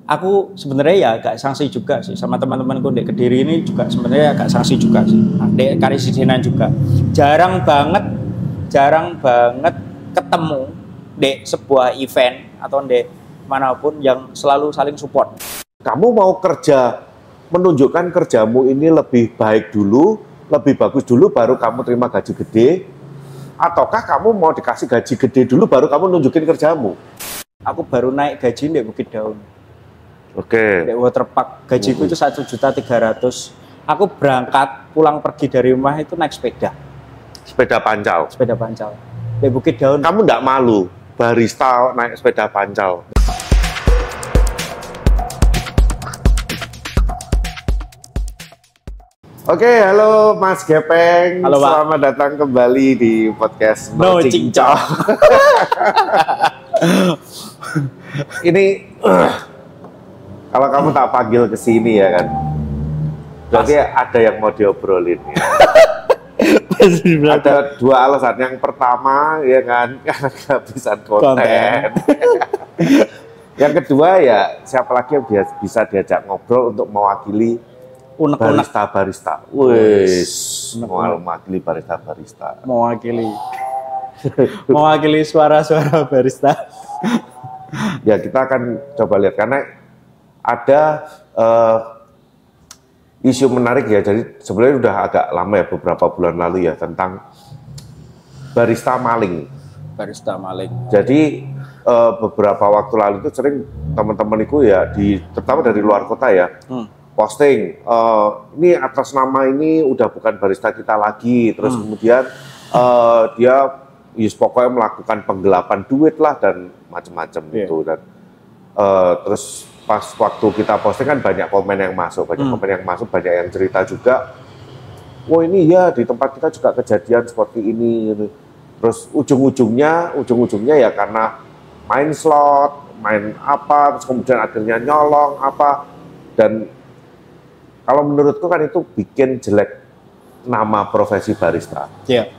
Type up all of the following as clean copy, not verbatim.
aku sebenarnya ya agak sanksi juga sih sama teman-temanku di Kediri ini juga sebenarnya agak sanksi juga sih. Di Karesidenan juga. Jarang banget ketemu di sebuah event atau di manapun yang selalu saling support. Kamu mau kerja, menunjukkan kerjamu ini lebih baik dulu, lebih bagus dulu baru kamu terima gaji gede, ataukah kamu mau dikasih gaji gede dulu baru kamu nunjukin kerjamu? Aku baru naik gaji di Bukit Daun. Oke. Di Waterpark gajiku itu 1.300.000. Aku berangkat pulang pergi dari rumah itu naik sepeda. Sepeda pancal. Sepeda pancal. Di Bukit Daun. Kamu nggak malu barista naik sepeda pancal? Oke, halo Mas Gepeng. Halo, Pak. Selamat datang kembali di podcast No Cincong. Ini kalau kamu tak panggil ke sini ya kan, berarti ada yang mau diobrolin ya. Ada dua alasan. Yang pertama ya kan, karena kehabisan konten. Yang kedua ya, siapa lagi yang bisa diajak ngobrol untuk mewakili barista-barista. Wes, mewakili barista-barista. Mewakili suara-suara barista. Ya kita akan coba lihat karena ada isu menarik ya. Jadi sebenarnya udah agak lama ya, beberapa bulan lalu ya, tentang barista maling. Barista maling. Jadi beberapa waktu lalu itu sering teman-teman itu ya, terutama dari luar kota ya, posting ini atas nama ini udah bukan barista kita lagi. Terus kemudian dia pokoknya melakukan penggelapan duit lah dan macam-macam gitu. Dan terus pas waktu kita posting kan banyak komen yang masuk, banyak yang cerita juga. Wah ini ya di tempat kita juga kejadian seperti ini. Terus ujung-ujungnya ya karena main slot, main apa, terus kemudian akhirnya nyolong apa. Dan kalau menurutku kan itu bikin jelek nama profesi barista. Iya.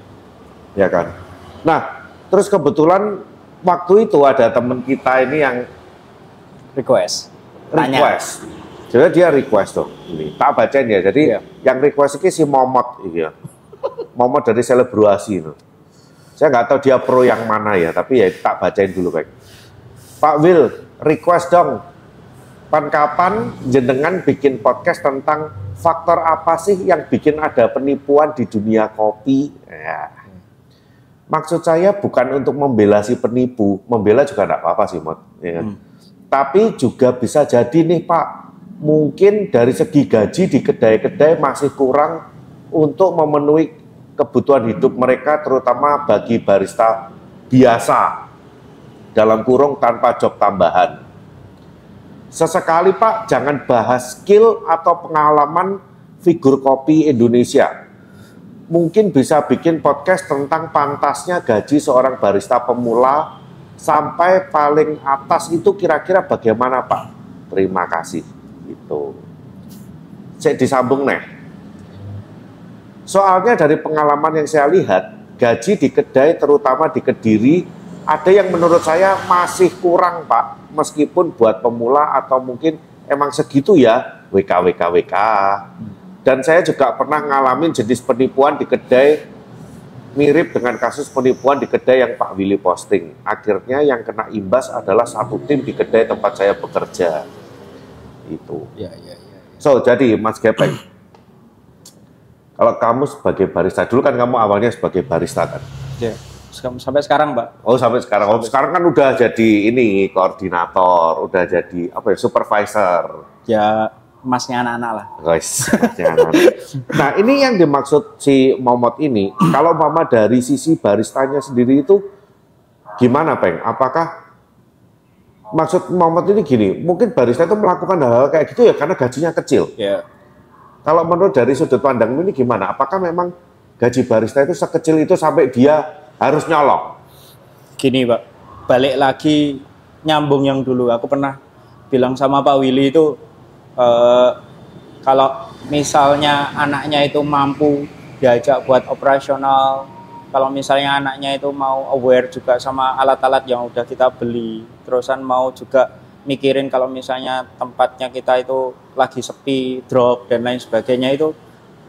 Ya kan. Nah, terus kebetulan waktu itu ada teman kita ini yang request. Jadi dia request tuh. Ini tak bacain ya. Jadi yang request ini si Momot ini ya. Momot dari Selebrasi itu. Saya nggak tahu dia pro yang mana ya, tapi ya tak bacain dulu baik. Pak Will, request dong. Kapan jenengan bikin podcast tentang faktor apa sih yang bikin ada penipuan di dunia kopi? Ya. Maksud saya bukan untuk membela si penipu, membela juga enggak apa-apa sih, Mot. Ya. Tapi juga bisa jadi nih Pak, mungkin dari segi gaji di kedai-kedai masih kurang untuk memenuhi kebutuhan hidup mereka, terutama bagi barista biasa, dalam kurung tanpa job tambahan. Sesekali Pak, jangan bahas skill atau pengalaman figur kopi Indonesia. Mungkin bisa bikin podcast tentang pantasnya gaji seorang barista pemula sampai paling atas itu kira-kira bagaimana Pak? Terima kasih. Gitu. Saya disambung nih. Soalnya dari pengalaman yang saya lihat, gaji di kedai terutama di Kediri ada yang menurut saya masih kurang Pak. Meskipun buat pemula atau mungkin emang segitu ya, WK. Dan saya juga pernah ngalamin jenis penipuan di kedai mirip dengan kasus penipuan di kedai yang Pak Willy posting. Akhirnya yang kena imbas adalah satu tim di kedai tempat saya bekerja. Itu. Ya. So, jadi Mas Gepeng, kalau kamu sebagai barista, dulu kan kamu awalnya sebagai barista kan? Ya. Sampai sekarang, Mbak. Oh, sampai sekarang. Oh, sekarang kan udah jadi ini koordinator, udah jadi apa ya, supervisor. Ya, masnya anak-anak lah. Guys, masnya anak-anak. Nah, ini yang dimaksud si Momot ini, kalau mama dari sisi baristanya sendiri itu gimana, Peng? Apakah maksud Momot ini gini, mungkin barista itu melakukan hal-hal kayak gitu ya karena gajinya kecil. Ya. Kalau menurut dari sudut pandang ini gimana? Apakah memang gaji barista itu sekecil itu sampai dia harus nyolong? Gini Pak, balik lagi nyambung yang dulu. Aku pernah bilang sama Pak Willy itu, kalau misalnya anaknya itu mampu diajak buat operasional, kalau misalnya anaknya itu mau aware juga sama alat-alat yang udah kita beli, terusan mau juga mikirin kalau misalnya tempatnya kita itu lagi sepi, drop dan lain sebagainya, itu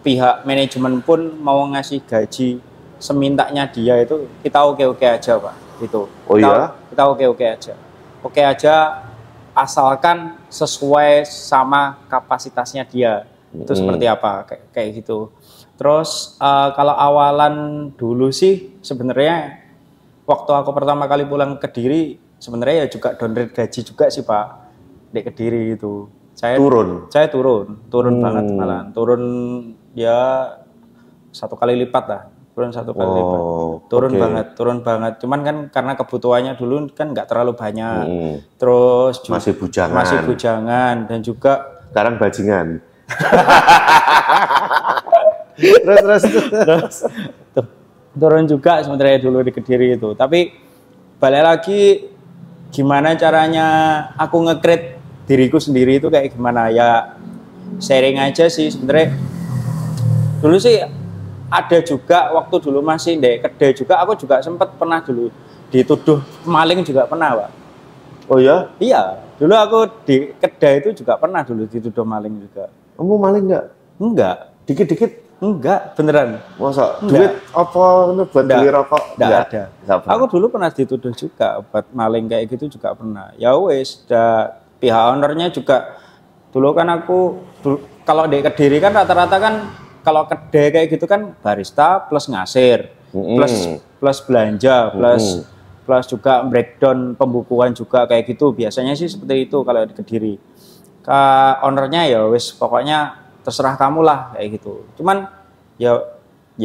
pihak manajemen pun mau ngasih gaji semintanya dia, itu kita oke-oke aja Pak. Itu. Oh iya? Kita oke-oke aja. Oke aja asalkan sesuai sama kapasitasnya dia. Itu seperti apa kayak gitu. Terus kalau awalan dulu sih sebenarnya waktu aku pertama kali pulang ke Kediri sebenarnya ya juga downgrade gaji juga sih Pak di Kediri itu. Saya turun banget malah. Turun ya 1 kali lipat lah. Turun 1 kali lipat. Turun banget. Cuman kan karena kebutuhannya dulu kan nggak terlalu banyak. Terus masih bujangan dan juga sekarang bajingan. terus turun juga sebenarnya dulu di Kediri itu. Tapi balik lagi gimana caranya aku nge-create diriku sendiri itu kayak gimana ya, sharing aja sih sebenarnya. Dulu sih ada juga waktu dulu masih di kedai juga, aku juga sempat pernah dulu dituduh maling juga pernah Pak. Oh ya? Iya, dulu aku di kedai itu juga pernah dulu dituduh maling juga. Kamu maling nggak? Enggak. Dikit-dikit? Enggak, beneran. Masa? Duit apa buat beli rokok? Enggak ada. Aku dulu pernah dituduh juga buat maling kayak gitu juga pernah. Ya wes, pihak ownernya juga dulu kan kalau di Kediri kan rata-rata kan kalau kedai kayak gitu kan barista plus ngasir, plus belanja, plus juga breakdown pembukuan juga kayak gitu. Biasanya sih seperti itu kalau di Kediri. Ownernya ya wes pokoknya terserah kamu lah kayak gitu. Cuman ya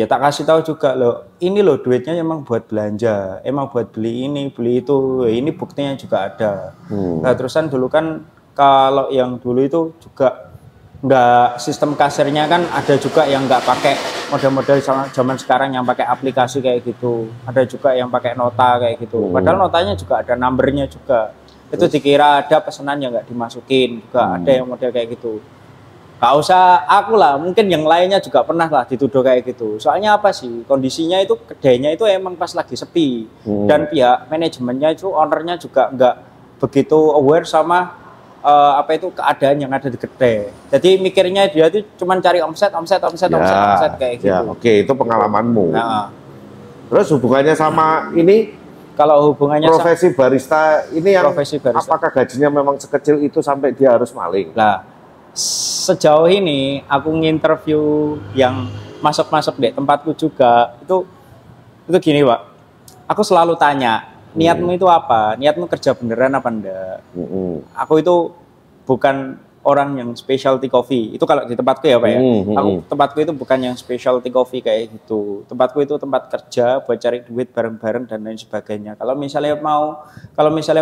tak kasih tahu juga loh, ini loh duitnya emang buat belanja, emang buat beli ini, beli itu, ini buktinya juga ada. Nah terusan dulu kan kalau yang dulu itu juga nggak, sistem kasirnya kan ada juga yang nggak pakai model-model zaman sekarang yang pakai aplikasi kayak gitu. Ada juga yang pakai nota kayak gitu. Padahal notanya juga ada numbernya juga. Itu dikira ada pesanan yang nggak dimasukin juga. Ada yang model kayak gitu. Gak usah aku lah, mungkin yang lainnya juga pernah lah dituduh kayak gitu. Soalnya apa sih, kondisinya itu kedainya itu emang pas lagi sepi. Dan pihak manajemennya itu, ownernya juga nggak begitu aware sama keadaan yang ada di kedai. Jadi mikirnya dia itu cuma cari omset kayak gitu. Oke, itu pengalamanmu. Nah. Terus hubungannya sama ini? Kalau hubungannya profesi barista ini yang apakah gajinya memang sekecil itu sampai dia harus maling? Lah, sejauh ini aku nginterview yang masuk di tempatku juga itu gini Pak, aku selalu tanya niatmu itu apa, niatmu kerja beneran apa enggak. Aku itu bukan orang yang specialty coffee, itu kalau di tempatku ya Pak ya. Tempatku itu bukan yang specialty coffee kayak gitu. Tempatku itu tempat kerja buat cari duit bareng-bareng dan lain sebagainya. Kalau misalnya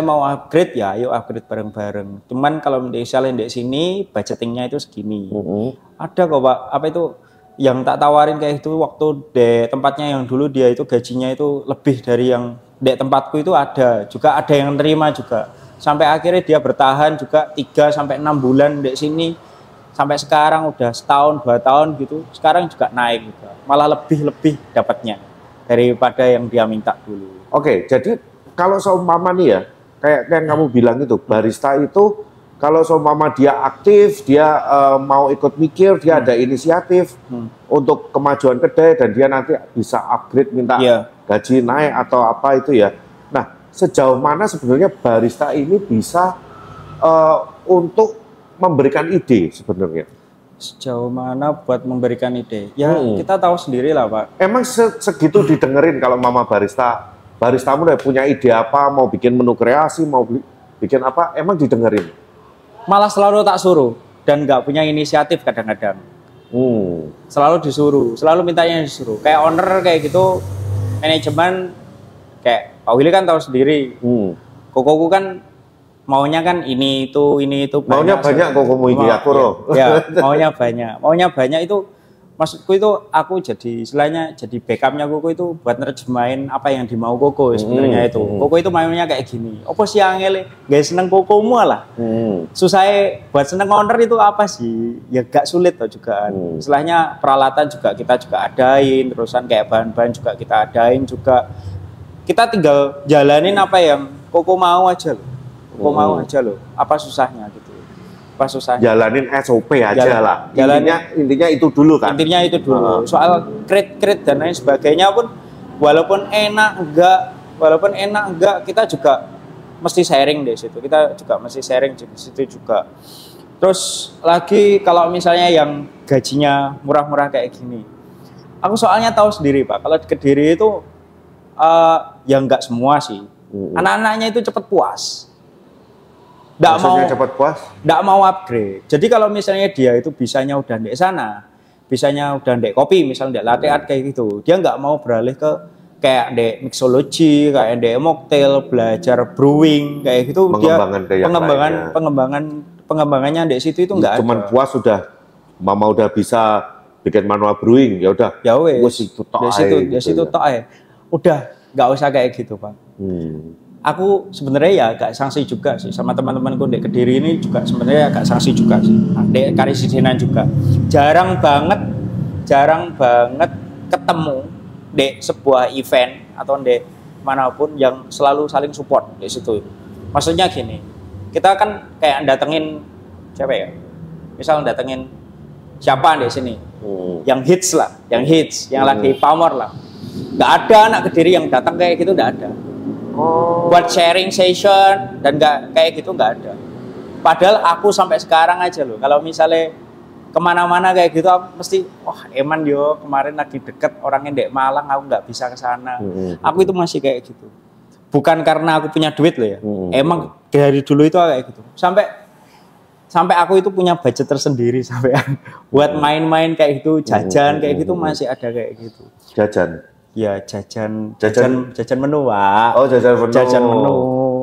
mau upgrade ya ayo upgrade bareng-bareng. Cuman kalau misalnya di sini budgetingnya itu segini. Ada kok Pak, apa itu yang tak tawarin kayak itu waktu di tempatnya yang dulu dia itu gajinya itu lebih dari yang di tempatku itu ada. Juga ada yang nerima juga. Sampai akhirnya dia bertahan juga 3-6 bulan di sini, sampai sekarang udah 1-2 tahun gitu. Sekarang juga naik juga, malah lebih dapatnya daripada yang dia minta dulu. Oke, jadi kalau seumpama nih ya, kayak yang kamu bilang itu barista itu kalau seumpama dia aktif, dia mau ikut mikir, dia ada inisiatif untuk kemajuan kedai dan dia nanti bisa upgrade, minta gaji naik atau apa itu ya. Nah, sejauh mana sebenarnya barista ini bisa untuk memberikan ide sebenarnya? Sejauh mana buat memberikan ide? Ya kita tahu sendiri lah Pak. Emang segitu didengerin kalau mama baristamu udah punya ide apa, mau bikin menu kreasi, mau bikin apa, emang didengerin? Malah selalu tak suruh dan nggak punya inisiatif kadang-kadang. Selalu disuruh, selalu mintanya disuruh. Kayak owner kayak gitu, manajemen kayak Pak Willy kan tahu sendiri. Kokoku kan maunya kan ini itu maunya banyak kokomu ini aku ya, maunya banyak itu maksudku itu aku jadi istilahnya jadi backupnya Koko itu buat nerjemahin apa yang dimau Koko sebenarnya itu. Koko itu maunya kayak gini. Apa sih angel gak seneng Kokomu lah. Susah buat seneng owner itu apa sih? Ya gak sulit loh juga. Istilahnya peralatan juga kita juga adain, terusan kayak bahan-bahan juga kita adain juga. Kita tinggal jalanin apa yang Koko mau aja loh. Kok mau aja loh. Apa susahnya gitu. Apa susahnya? Jalanin SOP aja lah. Jalannya Intinya itu dulu kan. Intinya itu dulu. Soal kredit dan lain sebagainya pun walaupun enak enggak kita juga mesti sharing di situ. Kita juga mesti sharing di situ juga. Terus lagi kalau misalnya yang gajinya murah-murah kayak gini. Aku soalnya tahu sendiri Pak, kalau di Kediri itu ya enggak semua sih. Anak-anaknya itu cepat puas. Nggak mau upgrade. Jadi kalau misalnya dia itu bisanya udah di sana, bisanya udah di kopi, misalnya di latte art kayak gitu, dia nggak mau beralih ke kayak di mixology, kayak di mocktail, belajar brewing kayak gitu. Pengembangannya di situ itu nggak ada. Cuman puas sudah, mama udah bisa bikin manual brewing, ya udah. Ya wes. Di situ tok ae. Udah nggak usah kayak gitu Pak. Aku sebenarnya ya agak sanksi juga sih sama teman-temanku di Kediri ini juga sebenarnya agak sanksi juga sih. Di Karisidenan juga. Jarang banget ketemu di sebuah event atau di manapun yang selalu saling support di situ. Maksudnya gini, kita kan kayak datengin siapa ya? Misal datengin siapa di sini? Yang hits, yang lagi pamor lah. Nggak ada anak Kediri yang datang kayak gitu, nggak ada. Buat sharing session dan nggak kayak gitu nggak ada. Padahal aku sampai sekarang aja loh, kalau misalnya kemana-mana kayak gitu aku mesti, wah eman yo kemarin lagi deket orangnya di Malang, aku nggak bisa ke sana. Aku itu masih kayak gitu. Bukan karena aku punya duit loh ya. Emang dari dulu itu kayak gitu. Sampai aku itu punya budget tersendiri sampai buat main-main kayak gitu, jajan kayak gitu masih ada kayak gitu. Jajan. Ya jajan menu Pak. Oh jajan menu.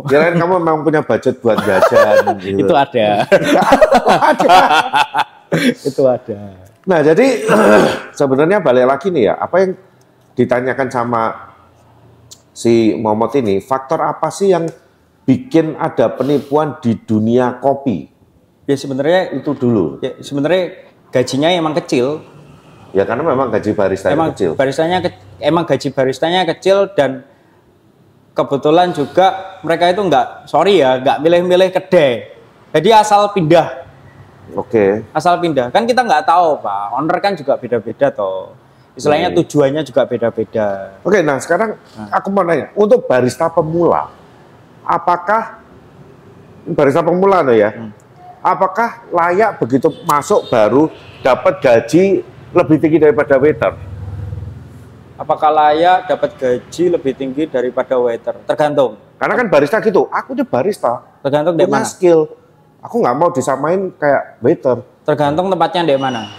Kirain kamu memang punya budget buat jajan. Gitu. Itu ada. Itu ada. Nah jadi sebenarnya balik lagi nih ya, apa yang ditanyakan sama si Momot ini, faktor apa sih yang bikin ada penipuan di dunia kopi? Ya sebenarnya itu dulu. Ya sebenarnya gajinya emang kecil. Ya karena memang gaji barista kecil. Emang gaji baristanya kecil dan kebetulan juga mereka itu nggak milih-milih kedai. Jadi asal pindah. Oke. Asal pindah. Kan kita nggak tahu Pak. Owner kan juga beda-beda toh. Istilahnya tujuannya juga beda-beda. Oke, nah sekarang aku mau nanya, untuk barista pemula, apakah barista pemula tuh ya? Apakah layak begitu masuk baru dapat gaji lebih tinggi daripada waiter? Apakah layak dapat gaji lebih tinggi daripada waiter? Tergantung. Karena kan barista gitu, aku tuh barista. Tergantung dari mana? Skill. Aku nggak mau disamain kayak waiter. Tergantung tempatnya di mana.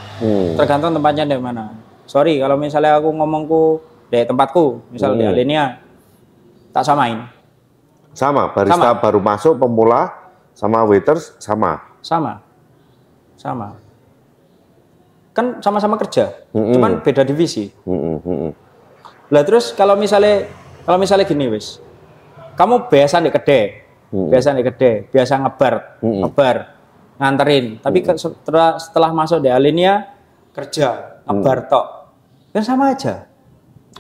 Tergantung tempatnya di mana. Sorry, kalau misalnya aku ngomongku di tempatku, misal di Alinea, tak samain. Sama, barista baru masuk pemula sama waiters sama. Sama. Kan sama-sama kerja, cuman beda divisi. Lah terus kalau misalnya gini wis, kamu biasa di kedai, biasa ngebar, nganterin. Tapi setelah masuk di Alinea kerja, ngebar tok, kan sama aja.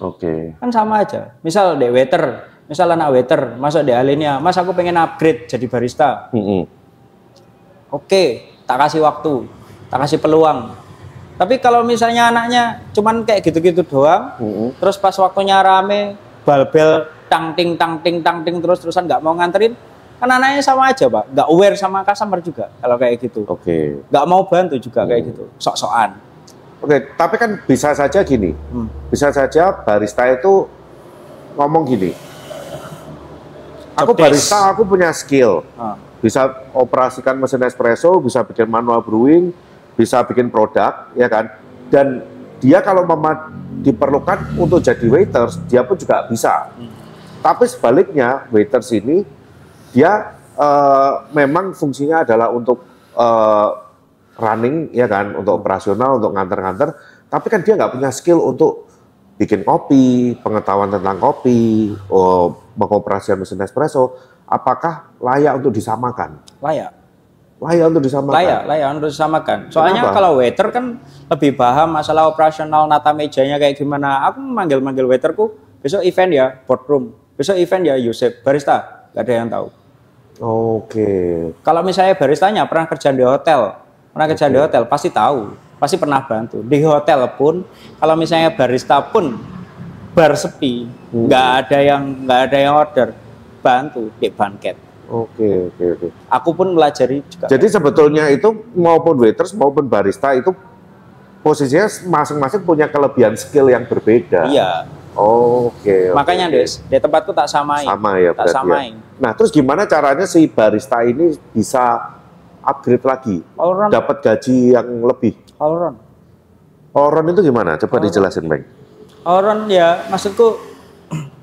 Oke. Kan sama aja. Misal di waiter, misal anak waiter masuk di Alinea, Mas aku pengen upgrade jadi barista. Oke, tak kasih waktu, tak kasih peluang. Tapi kalau misalnya anaknya cuman kayak gitu-gitu doang, terus pas waktunya rame, bal-bel, tang-ting terus-terusan nggak mau nganterin, kan anaknya sama aja Pak, nggak aware sama customer juga kalau kayak gitu. Oke. Nggak mau bantu juga kayak gitu, sok-sokan. Oke, tapi kan bisa saja gini, bisa saja barista itu ngomong gini, aku barista, aku punya skill, bisa operasikan mesin espresso, bisa bikin manual brewing, bisa bikin produk, ya kan? Dan dia kalau diperlukan untuk jadi waiters, dia pun juga bisa. Tapi sebaliknya, waiters ini dia memang fungsinya adalah untuk running, ya kan, untuk operasional, untuk nganter-nganter. Tapi kan dia nggak punya skill untuk bikin kopi, pengetahuan tentang kopi, mengoperasikan mesin espresso. Apakah layak untuk disamakan? Layak untuk disamakan. Soalnya kenapa? Kalau waiter kan lebih paham masalah operasional, nata mejanya kayak gimana. Aku manggil waiterku, besok event ya boardroom, besok event ya Yusuf barista, gak ada yang tahu. Oke. Kalau misalnya baristanya pernah kerja di hotel, pasti tahu, pasti pernah bantu. Di hotel pun, kalau misalnya barista pun bar sepi, nggak ada yang order, bantu di banket. Oke. Aku pun melajari juga. Jadi sebetulnya itu maupun waiters maupun barista itu posisinya masing-masing punya kelebihan skill yang berbeda. Iya. Oke. Makanya Des, di tempatku tak samain. Sama ya, tak samain. Ya. Nah, terus gimana caranya si barista ini bisa upgrade lagi, dapat gaji yang lebih? All-round itu gimana? Coba dijelasin, Bang. All-round ya, maksudku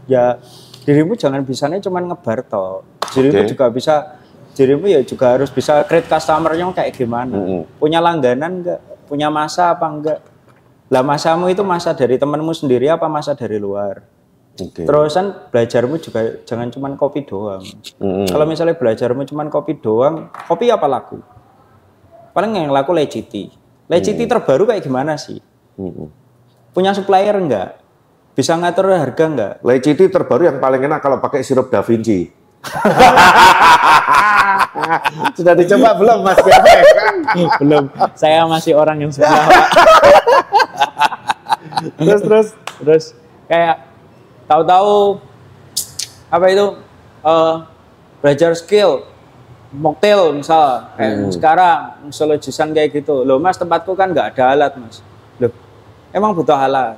ya dirimu jangan bisanya cuma ngebar toh. Dirimu juga bisa, dirimu ya juga harus bisa create customer-nya kayak gimana. Punya langganan enggak? Punya masa apa enggak? Lah masamu itu masa dari temanmu sendiri apa masa dari luar? Terusan belajarmu juga jangan cuma kopi doang. Kalau misalnya belajarmu cuma kopi doang, kopi apa laku? Paling yang laku Leciti. Leciti terbaru kayak gimana sih? Punya supplier enggak? Bisa ngatur harga enggak? Leciti terbaru yang paling enak kalau pakai sirup Da Vinci. Sudah dicoba belum, Mas? Belum. Saya masih orang yang sebelah. terus kayak tahu-tahu apa itu belajar skill mocktail misal kayak sekarang solo juicean kayak gitu. Loh Mas, tempatku kan nggak ada alat Mas. Loh emang butuh alat.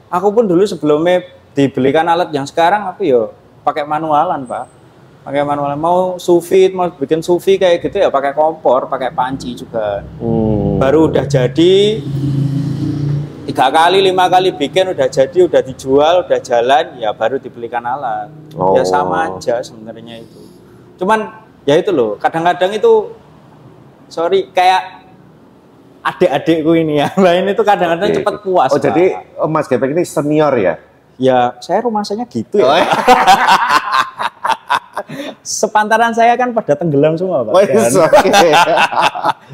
Aku pun dulu sebelumnya dibelikan alat yang sekarang aku yo pakai manualan Pak. Pakai manualan, mau sous-vide, mau bikin sous-vide kayak gitu ya pakai kompor, pakai panci juga. Baru udah jadi 3 kali, 5 kali bikin udah jadi, udah dijual, udah jalan, ya baru dibelikan alat. Ya sama aja sebenarnya itu. Cuman ya itu loh, kadang-kadang itu sorry kayak adik-adikku ini ya, lain itu kadang-kadang cepat puas. Oh Pak. Jadi Mas Gepeng ini senior ya? Ya saya rumahnya gitu ya. Sepantaran saya kan pada tenggelam semua Pak.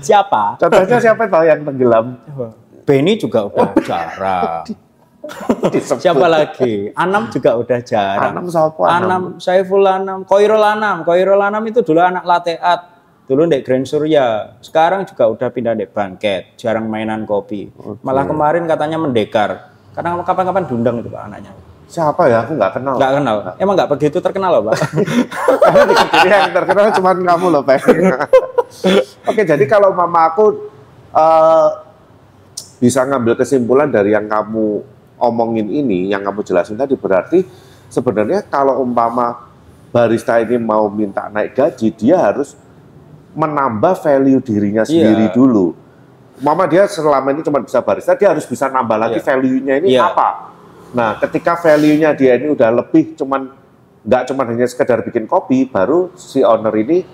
Siapa? Contohnya siapa tahu yang tenggelam? Benny juga udah jarang. Siapa lagi? Anam juga udah jarang. Anam, Saiful Anam, Koirul Anam itu dulu anak lateat. Dulu di Grand Surya. Sekarang juga udah pindah di Bangket. Jarang mainan kopi. Malah kemarin katanya mendekar. Karena kapan-kapan diundang itu Pak anaknya. Siapa ya? Aku nggak kenal. Nggak kenal. Emang nggak begitu terkenal loh Pak? Karena di Kediri yang terkenal cuma kamu loh Pak. Oke, jadi kalau mama aku bisa ngambil kesimpulan dari yang kamu omongin ini, yang kamu jelasin tadi, berarti sebenarnya kalau umpama barista ini mau minta naik gaji, dia harus menambah value dirinya sendiri dulu. Mama dia selama ini cuma bisa barista, dia harus bisa nambah lagi value-nya ini apa? Nah, ketika value-nya dia ini udah lebih, nggak cuma hanya sekedar bikin kopi, baru si owner ini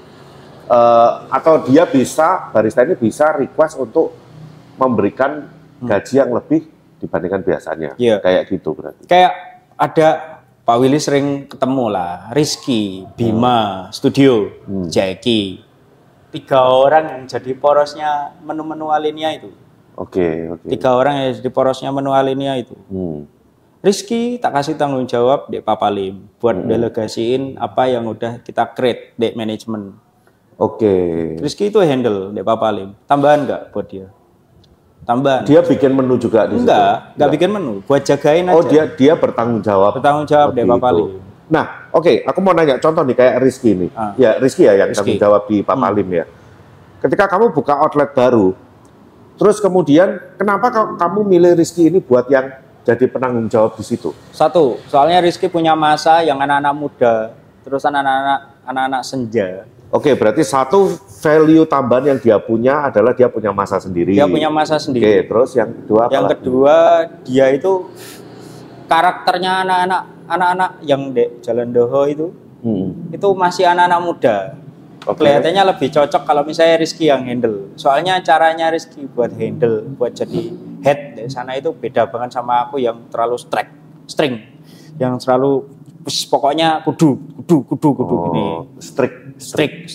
atau dia bisa, barista ini bisa request untuk memberikan gaji yang lebih dibandingkan biasanya. Kayak gitu berarti. Kayak ada Pak Willy sering ketemu lah, Rizky, Bima, Studio, Jackie. 3 orang yang jadi porosnya menu-menu Alinea itu. Oke. 3 orang yang jadi porosnya menu Alinea itu. Rizky tak kasih tanggung jawab di Papalim buat delegasiin apa yang udah kita create di manajemen. Rizky itu handle di Papalim. Tambahan nggak buat dia? Tambahan. Dia bikin menu juga di situ? Enggak bikin menu, buat jagain aja. Oh, dia bertanggung jawab. Bertanggung jawab di Papalim. Nah, aku mau nanya contoh nih kayak Rizky ini. Ya, Rizky ya yang tanggung jawab di Papalim ya. Ketika kamu buka outlet baru, terus kemudian kenapa kamu milih Rizky ini buat yang jadi penanggung jawab di situ? Satu, soalnya Rizky punya masa yang anak-anak muda, terus anak-anak senja. Oke, berarti satu value tambahan yang dia punya adalah dia punya masa sendiri. Dia punya masa sendiri. Terus yang kedua apa? Yang kedua, dia itu karakternya anak-anak yang di Jalan Doho itu masih anak-anak muda. Kelihatannya lebih cocok kalau misalnya Rizky yang handle. Soalnya caranya Rizky buat handle, buat jadi head di sana itu beda banget sama aku yang terlalu string, yang terlalu pokoknya kudu gini. Strict.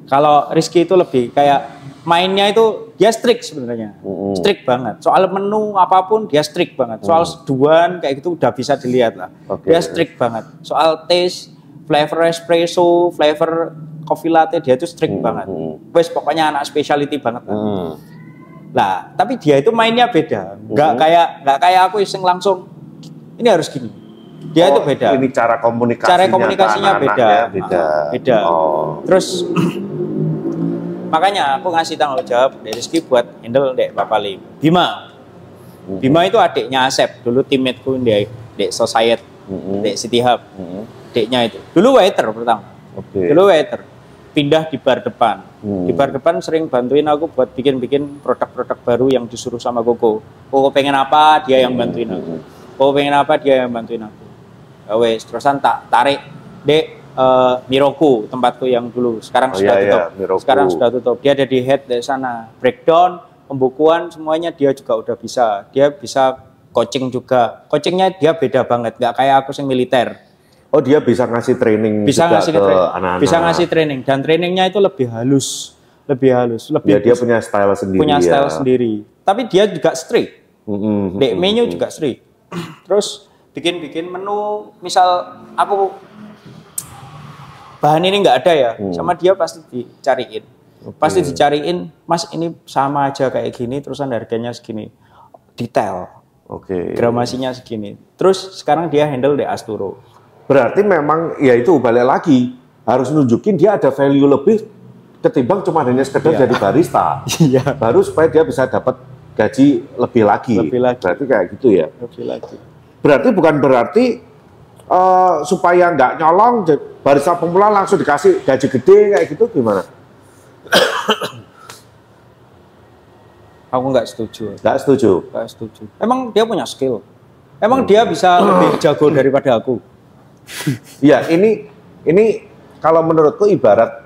Kalau Rizky itu lebih kayak mainnya itu dia strict sebenarnya. Strict banget. Soal menu apapun dia strict banget. Soal seduhan kayak gitu udah bisa dilihat lah. Dia strict banget. Soal taste flavor espresso, flavor coffee latte, dia itu strict banget. Wes pokoknya anak specialty banget. Lah, tapi dia itu mainnya beda. Nggak kayak aku iseng langsung ini harus gini. Dia itu beda. Ini cara komunikasinya beda. Beda. Oh. Terus makanya aku ngasih tanggung jawab dari Rizky buat handle Dek Bapak Lim. Bima itu adiknya Asep, dulu teammateku di Dek Society, Dek City Hub. Deknya itu. Dulu waiter pertama. Dulu waiter. Pindah di bar depan. Di bar depan sering bantuin aku buat bikin-bikin produk-produk baru yang disuruh sama Koko. Koko pengen apa, dia yang bantuin aku. Koko pengen apa, dia yang bantuin aku. Ya wes, terusan tak tarik Dek Miroku, tempatku yang dulu. Sekarang sudah tutup. Sekarang sudah tutup. Dia ada di head dari sana. Breakdown, pembukuan, semuanya dia juga udah bisa. Dia bisa coaching juga. Coachingnya dia beda banget, nggak kayak aku yang militer. Oh, dia bisa ngasih training juga ke anak-anak. Bisa ngasih training, dan trainingnya itu lebih halus. Ya, dia punya style sendiri. Sendiri. Tapi dia juga strict. Dek menu juga strict. Terus bikin menu, misal aku bahan ini nggak ada ya, sama dia pasti dicariin. Pasti dicariin, Mas ini sama aja kayak gini, terusan harganya segini. Detail. Gramasinya segini. Terus sekarang dia handle di Asturo. Berarti memang ya itu balik lagi harus nunjukin dia ada value lebih ketimbang cuma hanya sekedar jadi barista. Baru supaya dia bisa dapat gaji lebih lagi. Berarti kayak gitu ya. Lebih lagi. Berarti bukan berarti supaya nggak nyolong barista pemula langsung dikasih gaji gede kayak gitu, gimana? Aku nggak setuju. Nggak setuju. Emang dia punya skill. Emang dia bisa lebih jago daripada aku. Ya, ini kalau menurutku ibarat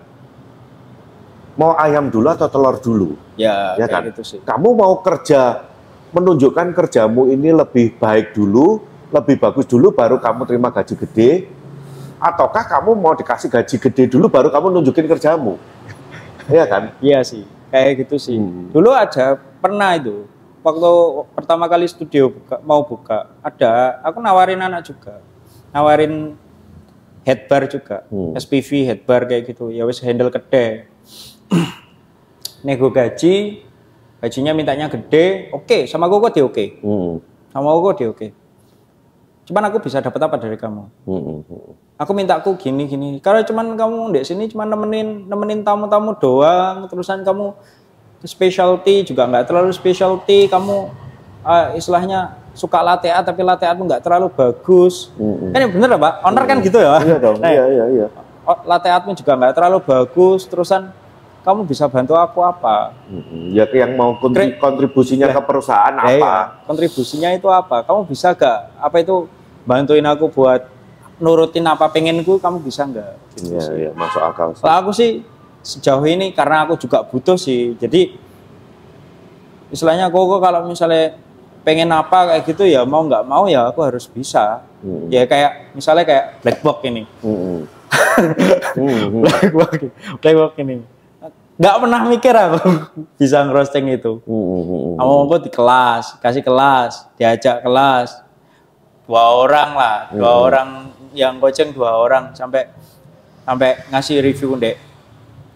mau ayam dulu atau telur dulu. Ya kan? Gitu sih. Kamu mau menunjukkan kerjamu ini lebih baik dulu, lebih bagus dulu, baru kamu terima gaji gede, ataukah kamu mau dikasih gaji gede dulu, baru kamu nunjukin kerjamu? Iya kan? Iya sih, kayak gitu sih. Dulu pernah itu, waktu pertama kali studio mau buka, aku nawarin anak juga. Nawarin headbar juga, SPV headbar kayak gitu, ya wis handle gede. Nego gajinya mintanya gede, oke, sama Koko dia oke. Sama Koko dia oke. Cuman aku bisa dapat apa dari kamu? Aku minta aku gini. Kalau cuman kamu di sini cuman nemenin tamu-tamu doang, terusan kamu specialty juga nggak terlalu specialty, kamu istilahnya suka latte art tapi latte art nggak terlalu bagus. Kan ya bener Pak, owner kan gitu ya. Iya dong, iya. Latte artmu juga nggak terlalu bagus, terusan kamu bisa bantu aku apa? Ya yang mau kontribusinya ke perusahaan apa? Iya. Kontribusinya itu apa? Kamu bisa nggak? Apa itu bantuin aku buat nurutin apa pengenku? Kamu bisa nggak? Iya, masuk akal. Kalau aku sih sejauh ini karena aku juga butuh sih. Jadi istilahnya Koko kalau misalnya pengen apa kayak gitu ya mau nggak mau ya aku harus bisa. Ya kayak misalnya kayak black box ini. Black box ini. Nggak pernah mikir aku bisa ngerosting itu. Aku di kelas, kasih kelas, diajak kelas. 2 orang lah, 2 orang yang coaching 2 orang sampai ngasih review Dek.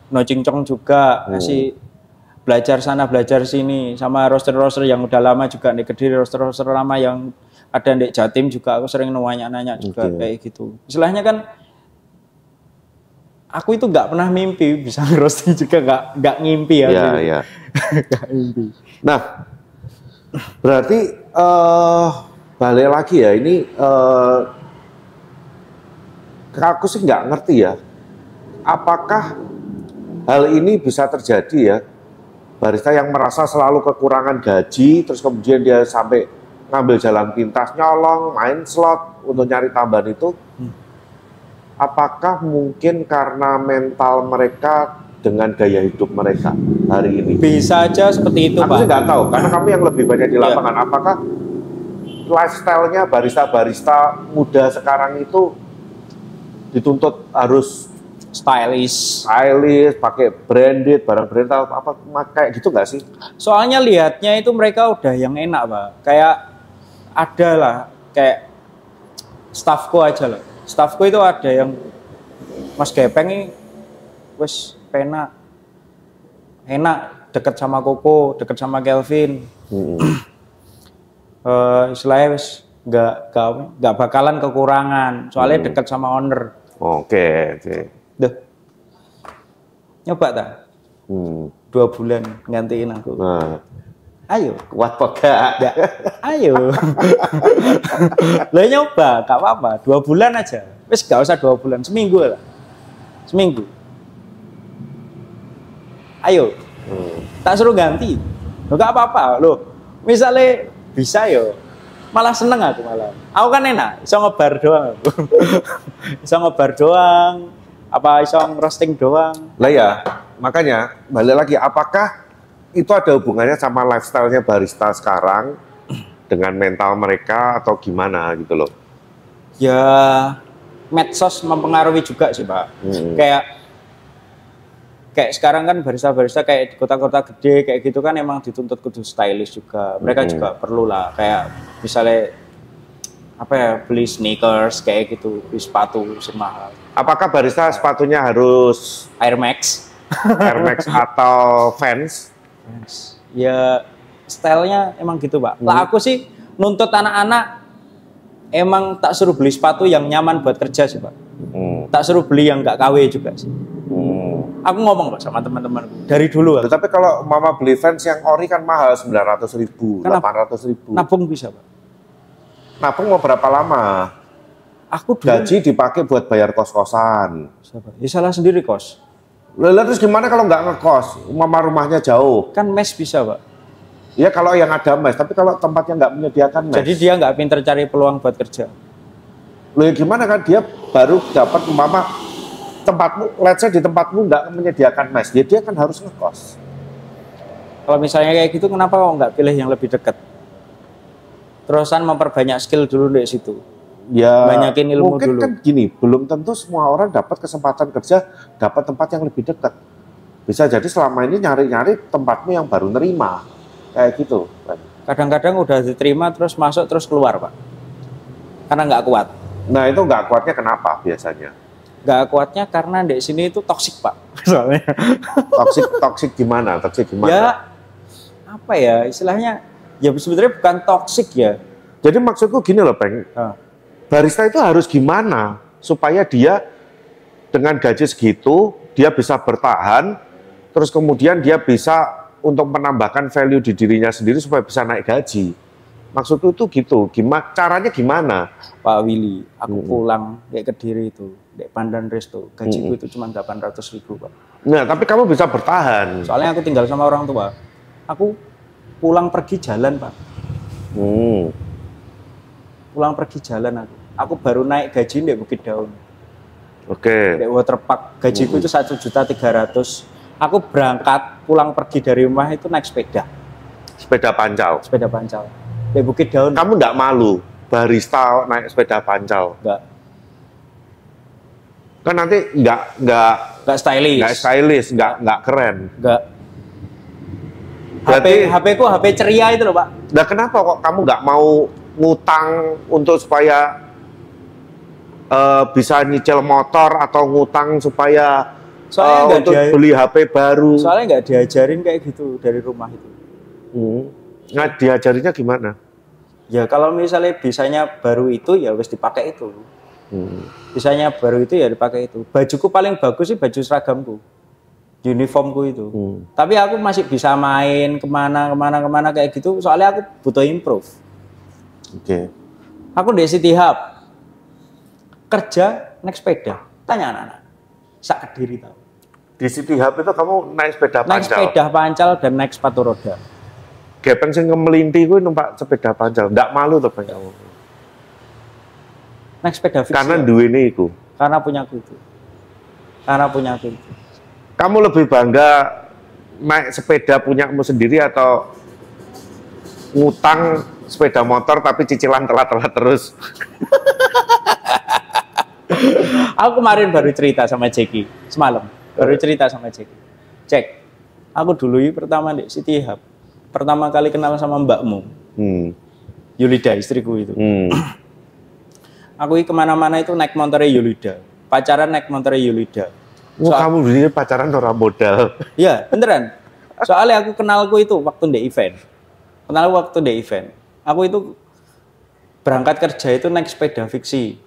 No Cincong juga ngasih belajar sana belajar sini sama roster yang udah lama juga di Kediri, roster lama yang ada di Jatim juga aku sering nanya juga kayak gitu. Istilahnya kan aku itu nggak pernah mimpi bisa ngerosting juga, nggak ngimpi ya. Iya. Nggak ngimpi. Nah, berarti balik lagi ya ini aku sih nggak ngerti ya. Apakah hal ini bisa terjadi ya? Barista yang merasa selalu kekurangan gaji, terus kemudian dia sampai ngambil jalan pintas, nyolong, main slot untuk nyari tambahan itu. Apakah mungkin karena mental mereka dengan gaya hidup mereka hari ini? Bisa aja seperti itu, Pak. Aku sih nggak tahu, karena kami yang lebih banyak di lapangan. Apakah lifestyle-nya barista-barista muda sekarang itu dituntut harus stylish, pakai branded, barang branded apa kayak gitu nggak sih? Soalnya lihatnya itu mereka udah yang enak, Pak. Kayak ada lah, kayak staffku aja lah. Staffku itu ada yang Mas Gepeng ini wis enak deket sama Koko, deket sama Kelvin. Istilahnya wis nggak bakalan kekurangan, soalnya deket sama owner. Oke. Duh, nyoba tak? 2 bulan gantiin aku. Nah. Ayo, Kuat pegak. Ayo. Lah nyoba, gak apa-apa. 2 bulan aja. Wis gak usah 2 bulan, seminggu lah. Seminggu. Ayo. Tak suruh ganti. Loh gak apa-apa. Loh, misalnya bisa yo. Malah seneng aku malah. Aku kan enak, iso ngebar doang aku. Iso ngebar doang. Apa iso roasting doang. Lah ya, makanya balik lagi, apakah itu ada hubungannya sama lifestyle-nya barista sekarang dengan mental mereka atau gimana gitu loh? Ya, medsos mempengaruhi juga sih, Pak. Kayak sekarang kan barista-barista kayak di kota-kota gede kayak gitu kan emang dituntut kudu stylish juga. Mereka juga perlu lah kayak misalnya apa ya, beli sneakers kayak gitu, beli sepatu semahal. Apakah barista sepatunya harus Air Max atau Vans? Ya stylenya emang gitu, Pak. Lah aku sih nuntut anak-anak emang tak suruh beli sepatu yang nyaman buat kerja sih, Pak. Tak suruh beli yang nggak KW juga sih. Aku ngomong, Pak, sama teman-temanku dari dulu. Tapi kalau mama beli Vans yang ori kan mahal, 900.000, 800.000. Nabung bisa, Pak. Nabung mau berapa lama? Aku dulu gaji dipakai buat bayar kos-kosan. Ya salah sendiri kos. Lalu terus gimana kalau nggak ngekos? Mama rumahnya jauh. Kan mes bisa, Pak. Ya kalau yang ada mes, tapi kalau tempatnya nggak menyediakan mes. Jadi dia nggak pinter cari peluang buat kerja. Loh ya gimana kan dia baru dapat mama tempatmu, let's say di tempatmu nggak menyediakan mes, ya dia kan harus ngekos. Kalau misalnya kayak gitu, kenapa kok nggak pilih yang lebih dekat? Terusan memperbanyak skill dulu di situ. Ya, banyakin ilmu mungkin dulu. Kan gini, belum tentu semua orang dapat kesempatan kerja, dapat tempat yang lebih dekat. Bisa jadi selama ini nyari-nyari tempatmu yang baru nerima, kayak gitu. Kadang-kadang udah diterima terus masuk terus keluar, Pak. Karena nggak kuat. Nah itu nggak kuatnya kenapa biasanya? Nggak kuatnya karena di sini itu toksik, Pak. Soalnya. Toksik gimana? Toksik gimana? Ya apa ya istilahnya? Ya sebenarnya bukan toksik ya. Jadi maksudku gini loh, Peng. Barista itu harus gimana supaya dia dengan gaji segitu dia bisa bertahan, terus kemudian dia bisa untuk menambahkan value di dirinya sendiri supaya bisa naik gaji. Maksudku itu gitu. Caranya gimana? Pak Willy, aku pulang kayak Kediri itu, di Pandan Resto, gajiku itu cuma 800.000, Pak. Nah, tapi kamu bisa bertahan. Soalnya aku tinggal sama orang tua. Aku pulang pergi jalan, Pak. Pulang pergi jalan aku. Aku baru naik gaji di Bukit Daun. Oke. Di Waterpark, gajiku itu 1.300.000. Aku berangkat pulang pergi dari rumah itu naik sepeda. Sepeda pancal. Sepeda pancal. Di Bukit Daun. Kamu enggak malu barista naik sepeda pancal? Enggak. Kan nanti enggak stylish. Enggak stylish, enggak keren. Enggak. Berarti HP ku HP ceria itu loh, Pak. Nah, kenapa kok kamu nggak mau ngutang untuk supaya bisa nyicil motor atau ngutang supaya untuk beli HP baru? Soalnya nggak diajarin kayak gitu dari rumah itu. Nah, diajarinya gimana? Ya kalau misalnya bisanya baru itu ya wis dipakai itu. Bisanya baru itu ya dipakai itu. Bajuku paling bagus sih baju seragamku. Uniformku itu. Tapi aku masih bisa main kemana kayak gitu. Soalnya aku butuh improve. Oke. Aku di City Hub kerja naik sepeda. Tanya anak-anak. Sak Kediri tahu. Di City Hub itu kamu naik sepeda pancal? Naik sepeda pancal dan naik sepatu roda. Gepeng sing ngemelinti kuwi numpak sepeda pancal. Ndak malu tuh Bang kamu? Naik sepeda fiksi. Karena duwene iku. Karena punya aku itu. Kamu lebih bangga naik sepeda punyamu sendiri atau ngutang sepeda motor tapi cicilan telat-telat terus? Aku kemarin baru cerita sama Jeki, semalam. Baru cerita sama Jeki. Cek, aku dulu pertama di City Hub. Pertama kali kenal sama mbakmu. Yulida, istriku itu. Aku kemana-mana itu naik motornya Yulida. pacaran naik motor Yulida. Kamu beli pacaran orang modal. Iya, beneran. Soalnya aku kenalku itu waktu di event. Aku itu berangkat kerja itu naik sepeda fiksi.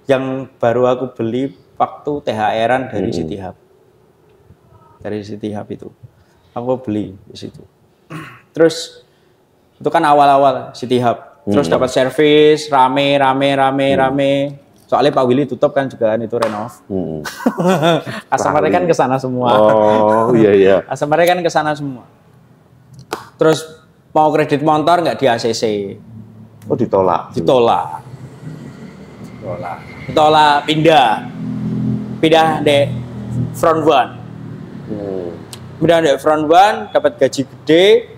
Yang baru aku beli waktu THR-an dari City Hub. Dari City Hub itu. Aku beli di situ. Terus itu kan awal-awal City Hub. Terus dapat servis, rame. Soalnya Pak Willy tutup kan juga itu renov. Customer kan ke sana semua. Oh iya. Customer kan ke sana semua. Terus mau kredit motor nggak di ACC. Oh ditolak. Ditolak, pindah di front one. Pindah di front one, dapat gaji gede.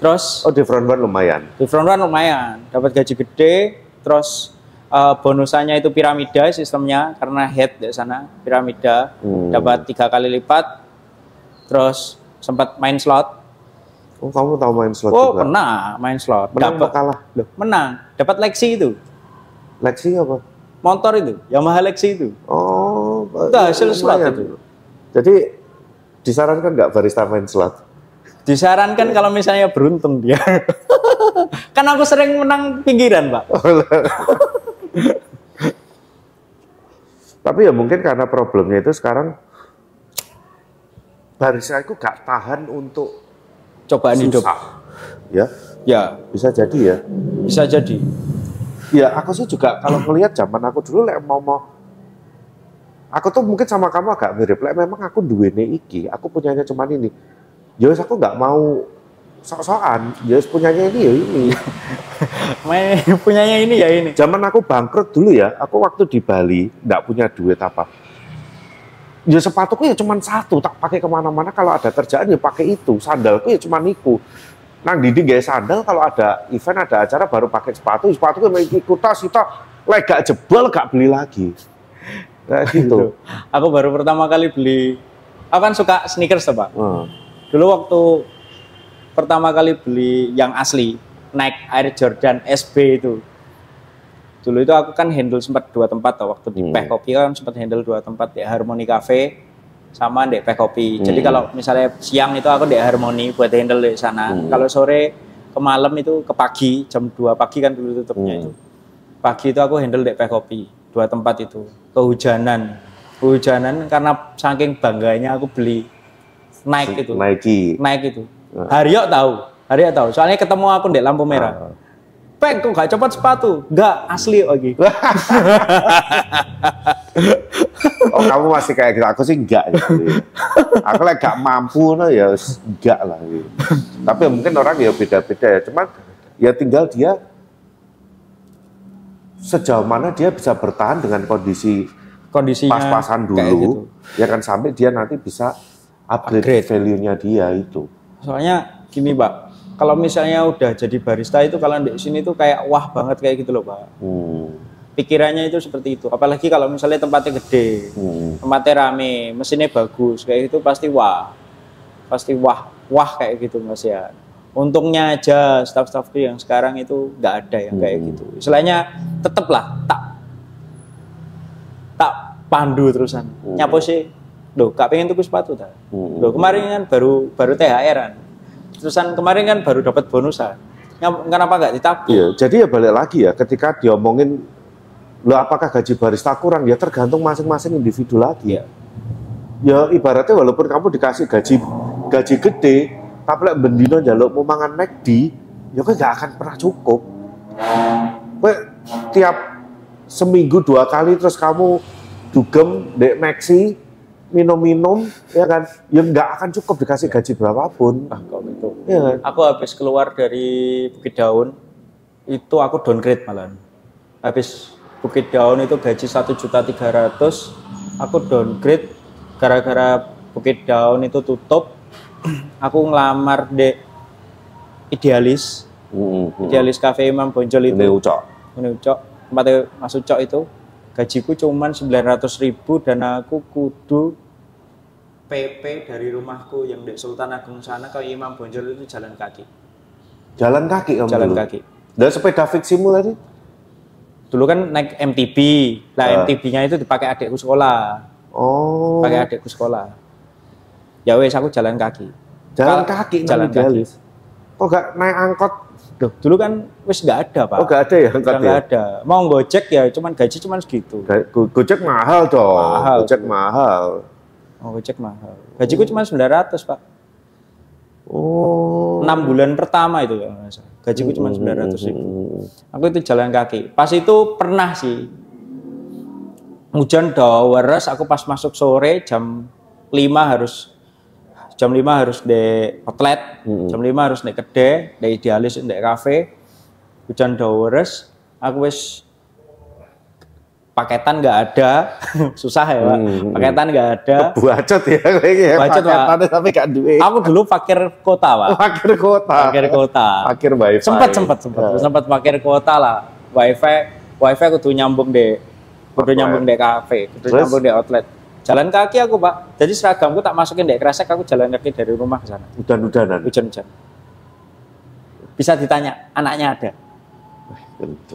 Terus di front one lumayan. Di front one lumayan, dapat gaji gede. Terus bonusannya itu piramida sistemnya karena head di sana piramida, dapat 3 kali lipat. Terus sempat main slot. Oh, kamu tahu main slot juga? Pernah main slot. Menang atau kalah? Loh, menang. Dapat Lexi itu. Lexi apa? Motor itu, Yamaha Lexi itu. Oh, itu hasil slot itu. Jadi disarankan nggak barista main slot? Disarankan kalau misalnya beruntung dia. Kan aku sering menang pinggiran, Pak. Tapi ya mungkin karena problemnya itu sekarang barista itu gak tahan untuk cobaan hidup. Ya, bisa jadi ya. Bisa jadi. Ya, aku sih juga kalau ngelihat zaman aku dulu aku tuh mungkin sama kamu agak mirip. Memang aku duwene iki, aku punyanya cuman ini. Ya aku nggak mau sok-sokan. Ya punyanya ini ya ini. Punyanya ini ya ini. Zaman aku bangkrut dulu ya, aku waktu di Bali nggak punya duit apa. Ya sepatuku ya cuma satu, tak pakai kemana-mana. Kalau ada kerjaan ya pakai itu. Sandalku ya cuma niku. Nang Didi gaya sandal, kalau ada event, ada acara baru pakai sepatu. Sepatuku yang ikut tas, kita gak jebol, gak beli lagi. Kayak gitu. Aku baru pertama kali beli, aku kan suka sneakers Pak. Dulu waktu pertama kali beli yang asli, Nike Air Jordan SB itu. Dulu itu aku kan handle sempat 2 tempat waktu di Peh Kopi kan sempat handle 2 tempat di Harmony Cafe sama di Peh Kopi. Jadi kalau misalnya siang itu aku di Harmony buat handle di sana. Kalau sore ke malam itu ke pagi jam 2 pagi kan dulu tutupnya itu. Pagi itu aku handle di Peh Kopi 2 tempat itu. Kehujanan karena saking bangganya aku beli Nike itu. Nike itu. Haryo tahu. Soalnya ketemu aku di lampu merah. Pek, kok gak copot sepatu? Enggak, asli lagi. Oh, kamu masih kayak gitu. Aku sih enggak. Gitu. Aku lagi gak mampu, no, ya enggak lah. Gitu. Tapi mungkin orang ya beda-beda ya. Cuman ya tinggal dia sejauh mana dia bisa bertahan dengan kondisinya pas-pasan dulu. Gitu. Ya kan sampai dia nanti bisa upgrade value-nya dia itu. Soalnya gini, Pak. Kalau misalnya udah jadi barista itu kalau di sini tuh kayak wah banget kayak gitu loh Pak. Pikirannya itu seperti itu. Apalagi kalau misalnya tempatnya gede, tempatnya rame, mesinnya bagus kayak gitu pasti wah kayak gitu Mas ya. Untungnya aja staff-staffku yang sekarang itu nggak ada yang kayak gitu. Istilahnya tetaplah tak pandu terusan. Nyapo sih, loh gak pengen tuku sepatu ta. Loh kemarin kan baru THR-an. Terusan kemarin kan baru dapat bonusan. Kenapa nggak ditabung? Iya, jadi ya balik lagi ya, ketika diomongin, lo apakah gaji barista kurang? Ya tergantung masing-masing individu lagi. Ya ibaratnya walaupun kamu dikasih gaji gede, tapi lek bendino njaluk mau mangan McD, ya kan nggak akan pernah cukup. Tiap seminggu 2 kali terus kamu dugem dek Maxi, minum-minum, ya kan, ya nggak akan cukup dikasih gaji berapapun. Kok gitu. Ya kan? Aku habis keluar dari Bukit Daun, itu aku downgrade malah. Habis Bukit Daun itu gaji 1.300.000, aku downgrade gara-gara Bukit Daun itu tutup. Aku ngelamar di Idealis, Idealis Cafe Imam Bonjol itu. Ini Ucok, tempatnya Mas Ucok itu. Gajiku cuman 900.000 dan aku kudu PP dari rumahku yang di Sultan Agung sana ke Imam Bonjol itu jalan kaki. Jalan kaki kamu? Jalan kaki. Dan sepeda fiksimu tadi? Dulu kan naik MTB. Lah MTB-nya itu dipakai adikku sekolah. Oh. Pakai adikku sekolah. Ya wes aku jalan kaki. Jalan kaki. Kok gak naik angkot? Duh, dulu kan wis nggak ada, Pak. Oh, nggak ada ya angkot ya? Nggak ada. Mau Gojek ya cuman gaji cuman segitu. Gojek mahal dong. Mahal. Gojek mahal. Oh, Gojek mahal. Gajiku cuma 900, Pak. Oh. 6 bulan pertama itu ya. Gajiku cuma 900.000. Aku itu jalan kaki. Pas itu pernah sih. Hujan daweres, aku pas masuk sore jam 5 harus di outlet, jam 5 harus di kedai, di Idealis, di kafe. Hujan daweres, aku wis paketan nggak ada, susah ya Pak. Paketan nggak ada. Bacot ya kayaknya. Bacot Pak. Tapi gak duit. Aku dulu parkir kota Pak. Parkir kota. Parkir wifi. Sempat parkir kota lah. Wifi kudu nyambung di kafe, kudu nyambung di outlet. Jalan kaki aku Pak. Jadi seragamku tak masukin di kresek, aku jalan kaki dari rumah ke sana. Hujan-hujanan. Hujan-hujan. Bisa ditanya, anaknya ada.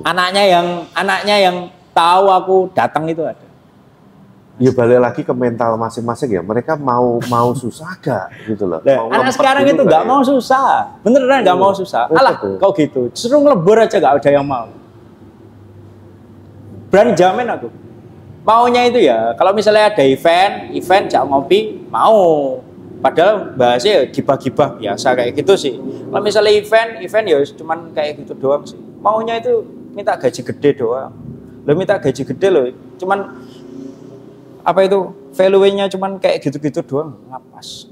Anaknya yang tahu aku datang itu ada. Ya balik lagi ke mental masing-masing ya. Mereka mau susah gak gitu loh. Anak sekarang itu nggak mau susah. Beneran nggak mau susah. Alah kau gitu. Justru ngelebur aja nggak ada yang mau. Berani jamin aku. Maunya itu ya. Kalau misalnya ada event jak ngopi mau. Padahal bahasnya gibah-gibah biasa kayak gitu sih. Kalau misalnya event ya cuman kayak gitu doang sih. Maunya itu minta gaji gede doang. Lo minta gaji gede loh, cuman apa itu value-nya cuman kayak gitu-gitu doang, ngapas.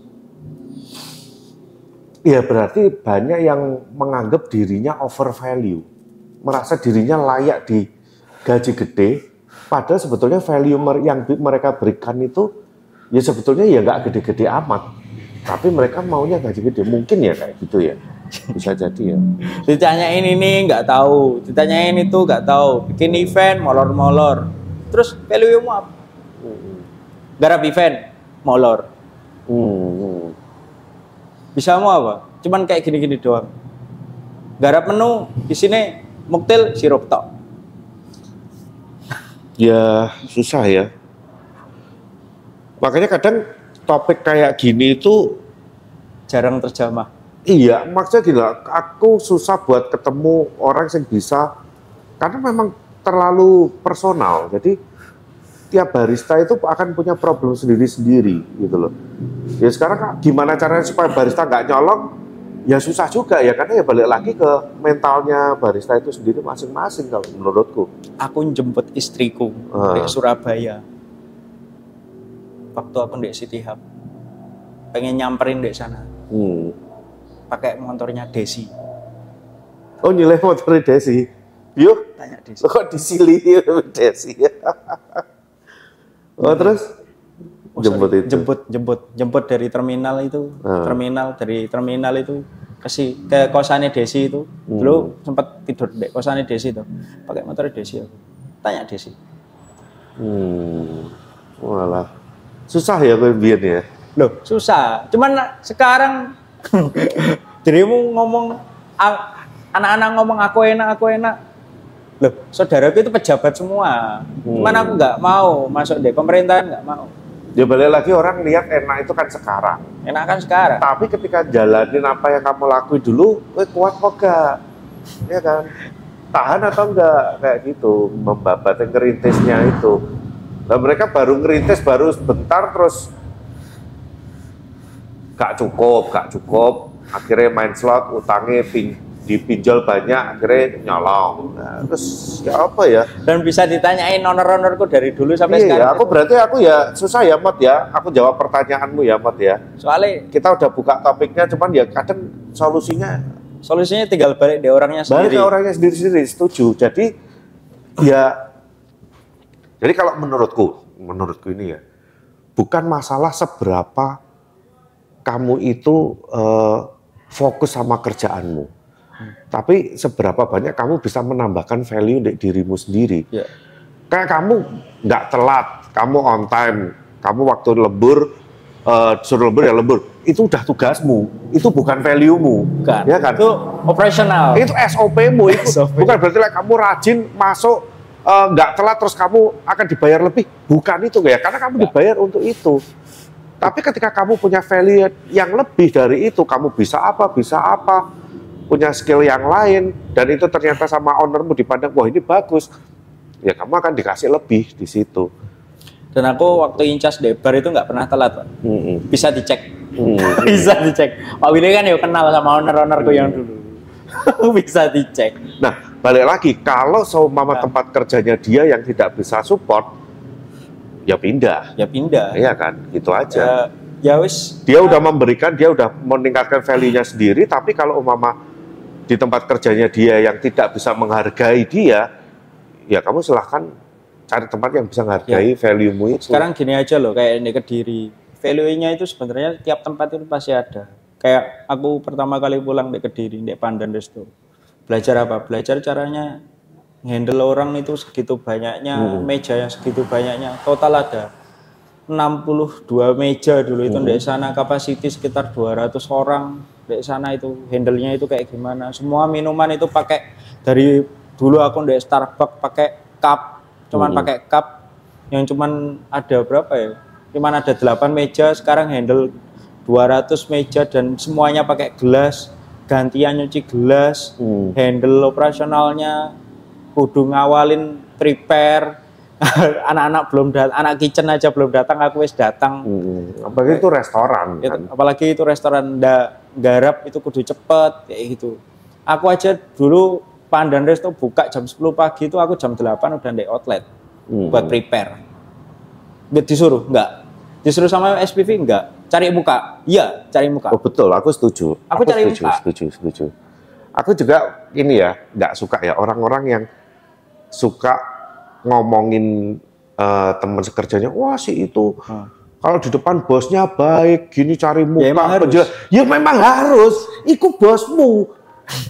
Ya berarti banyak yang menganggap dirinya over value, merasa dirinya layak di gaji gede, padahal sebetulnya value yang mereka berikan itu ya sebetulnya ya nggak gede-gede amat, tapi mereka maunya gaji gede, mungkin ya kayak gitu ya. Bisa jadi ya. Ditanyain ini nggak tahu, ditanyain itu nggak tahu. Bikin event molor-molor. Terus value-mu apa? Garap event molor. Bisa mau apa? Cuman kayak gini-gini doang. Garap menu di sini muktil sirup tok. Ya susah ya. Makanya kadang topik kayak gini itu jarang terjamah. Iya, maksudnya gila, aku susah buat ketemu orang yang bisa, karena memang terlalu personal. Jadi tiap barista itu akan punya problem sendiri-sendiri gitu loh. Ya sekarang gimana caranya supaya barista nggak nyolong? Ya susah juga ya, karena ya balik lagi ke mentalnya barista itu sendiri masing-masing kalau menurutku. Aku jemput istriku di Surabaya. Waktu aku di City Hub, pengen nyamperin di sana. Pakai motornya Desi. Oh nyileh motornya Desi. Yuk, tanya Desi. Lo kok disili Desi? Oh terus jemput dari terminal itu, dari terminal itu ke kosannya Desi itu. Dulu sempat tidur di kosannya Desi itu. Pakai motor Desi aku. Tanya Desi. Walah. Susah ya gue biar ya. Loh, susah. Cuman sekarang dirimu ngomong anak-anak ngomong aku enak. Loh, saudaraku itu pejabat semua. Cuman aku nggak mau masuk di pemerintahan, nggak mau. Ya balik lagi orang lihat enak itu kan sekarang. Enak kan sekarang. Tapi ketika jalanin apa yang kamu lakuin dulu, kuat kok gak? Ya kan? Tahan atau enggak kayak gitu, membabat yang ngerintisnya itu. Nah mereka baru ngerintis baru sebentar terus gak cukup, akhirnya main slot, utangnya dipinjol banyak, akhirnya nyolong. Nah, terus ya apa ya? Dan bisa ditanyain honor-honorku dari dulu sampai sekarang. Aku berarti aku ya susah ya Mot ya, aku jawab pertanyaanmu ya Mot ya. Soalnya kita udah buka topiknya, cuman ya kadang solusinya tinggal balik di orangnya sendiri. Balik ke orangnya sendiri, setuju. Jadi kalau menurutku ini ya, bukan masalah seberapa kamu itu fokus sama kerjaanmu, tapi seberapa banyak kamu bisa menambahkan value di dirimu sendiri. Kayak kamu nggak telat, kamu on time, kamu waktu lembur, suruh lembur ya lembur, itu udah tugasmu, itu bukan value-mu, bukan. Ya kan? Itu operasional. Itu SOP-mu, itu bukan berarti kamu rajin masuk nggak telat terus kamu akan dibayar lebih. Bukan itu ya, karena kamu dibayar untuk itu. Tapi ketika kamu punya value yang lebih dari itu, kamu bisa apa, punya skill yang lain, dan itu ternyata sama ownermu dipandang, wah ini bagus, ya kamu akan dikasih lebih di situ. Dan aku waktu incas di bar itu nggak pernah telat, Pak. Bisa dicek. Bisa dicek. Pak Willy kan ya kenal sama owner-ownerku yang dulu. Bisa dicek. Nah, balik lagi, kalau seumpama tempat kerjanya dia yang tidak bisa support, ya pindah. Ya pindah. Iya kan, gitu aja. Ya wis. Dia udah memberikan, dia udah meningkatkan value-nya sendiri, tapi kalau umpama di tempat kerjanya dia yang tidak bisa menghargai dia, ya kamu silahkan cari tempat yang bisa menghargai value-mu itu. Sekarang gini aja loh, kayak ini Kediri, value-nya itu sebenarnya tiap tempat itu pasti ada. Kayak aku pertama kali pulang di Kediri, di Pandan Resto. Belajar apa? Belajar caranya handle orang itu segitu banyaknya, meja yang segitu banyaknya. Total ada 62 meja dulu itu di sana, kapasiti sekitar 200 orang. Di sana itu handle-nya itu kayak gimana. Semua minuman itu pakai, dari dulu aku di Starbucks pakai cup, cuman pakai cup yang cuman ada berapa ya? Cuman ada 8 meja, sekarang handle 200 meja dan semuanya pakai gelas, gantian nyuci gelas, handle operasionalnya kudu ngawalin prepare. Anak-anak belum datang, anak kitchen aja belum datang, aku wis datang. Apalagi itu restoran kan? Apalagi itu restoran garap itu kudu cepet kayak gitu. Aku aja dulu Pandan Resto buka jam 10 pagi itu aku jam 8 udah di outlet buat prepare. Disuruh? Enggak. Disuruh sama SPV? Enggak. Cari muka? Iya, cari muka. Oh betul, aku setuju. Aku cari muka. Setuju. Aku juga ini ya, nggak suka ya orang-orang yang suka ngomongin teman sekerjanya, wah sih itu kalau di depan bosnya baik, gini cari muka. Ya memang harus. Iku bosmu.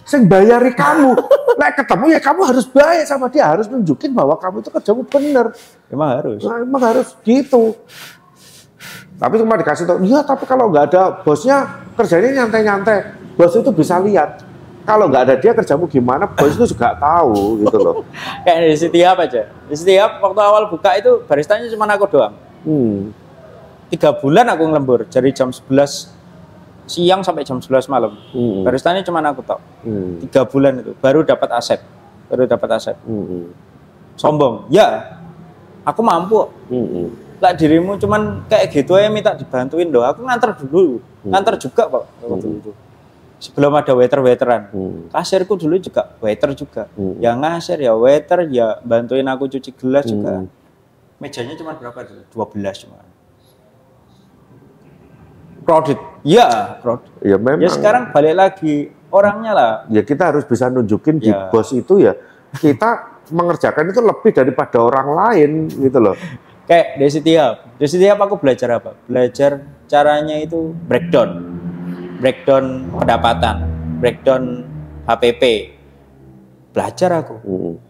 Sing bayari kamu. Lek ketemu ya kamu harus baik sama dia, harus nunjukin bahwa kamu itu kerjamu bener. Emang harus. Nah, emang harus gitu. Tapi cuma dikasih tahu, iya tapi kalau nggak ada bosnya kerjanya nyantai-nyantai. Bos itu bisa lihat. Kalau nggak ada dia kerjamu gimana, bos itu juga tahu gitu loh. Kayak di Setiap aja. Di Setiap waktu awal buka itu baristanya cuma aku doang. 3 bulan aku ngelembur dari jam 11 siang sampai jam 11 malam. Baristanya cuma aku tok. 3 bulan itu baru dapat aset. Sombong. Ya. Aku mampu. Lah dirimu cuman kayak gitu aja minta dibantuin doh. Aku nganter dulu. Nganter juga Pak waktu itu. Sebelum ada waiter-waiteran. Kasirku dulu juga waiter juga. Ya ngasir ya waiter ya bantuin aku cuci gelas juga. Mejanya cuma berapa dulu? 12 cuma. Crowded. Ya, crowded. Ya memang. Ya sekarang balik lagi orangnya lah. Ya kita harus bisa nunjukin di bos itu ya kita mengerjakan itu lebih daripada orang lain gitu loh. Kayak di setiap aku belajar apa? Belajar caranya itu breakdown pendapatan, breakdown HPP. Belajar aku.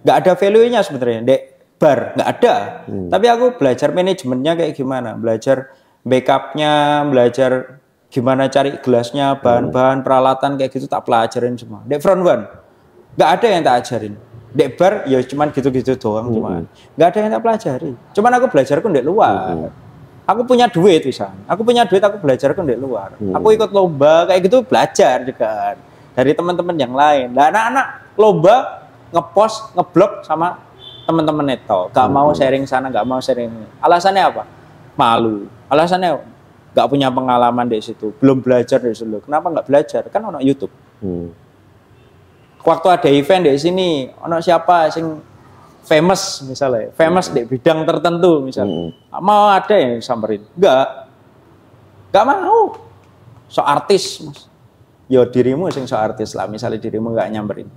Nggak ada value-nya sebenarnya. Dek bar nggak ada. Tapi aku belajar manajemennya kayak gimana, belajar backupnya, belajar gimana cari gelasnya, bahan-bahan peralatan kayak gitu tak pelajarin semua. Dek front one nggak ada yang tak ajarin. Dek bar ya cuman gitu-gitu doang cuman. Nggak ada yang tak pelajari. Cuman aku belajarku di luar. Aku punya duit bisa. Aku belajarku di luar. Aku ikut lomba kayak gitu belajar juga dari teman-teman yang lain. Nah, anak-anak lomba ngepost, ngeblok sama teman-teman itu. Gak mau sharing sana, gak mau sharing ini. Alasannya apa? Malu. Alasannya nggak punya pengalaman di situ, belum belajar di situ. Kenapa nggak belajar? Kan ono YouTube. Waktu ada event di sini, ono siapa sing famous misalnya, famous di bidang tertentu misalnya, mau ada yang samperin? Nggak mau. So artis, mas. Yo dirimu sing so artis lah, misalnya dirimu nggak nyamperin.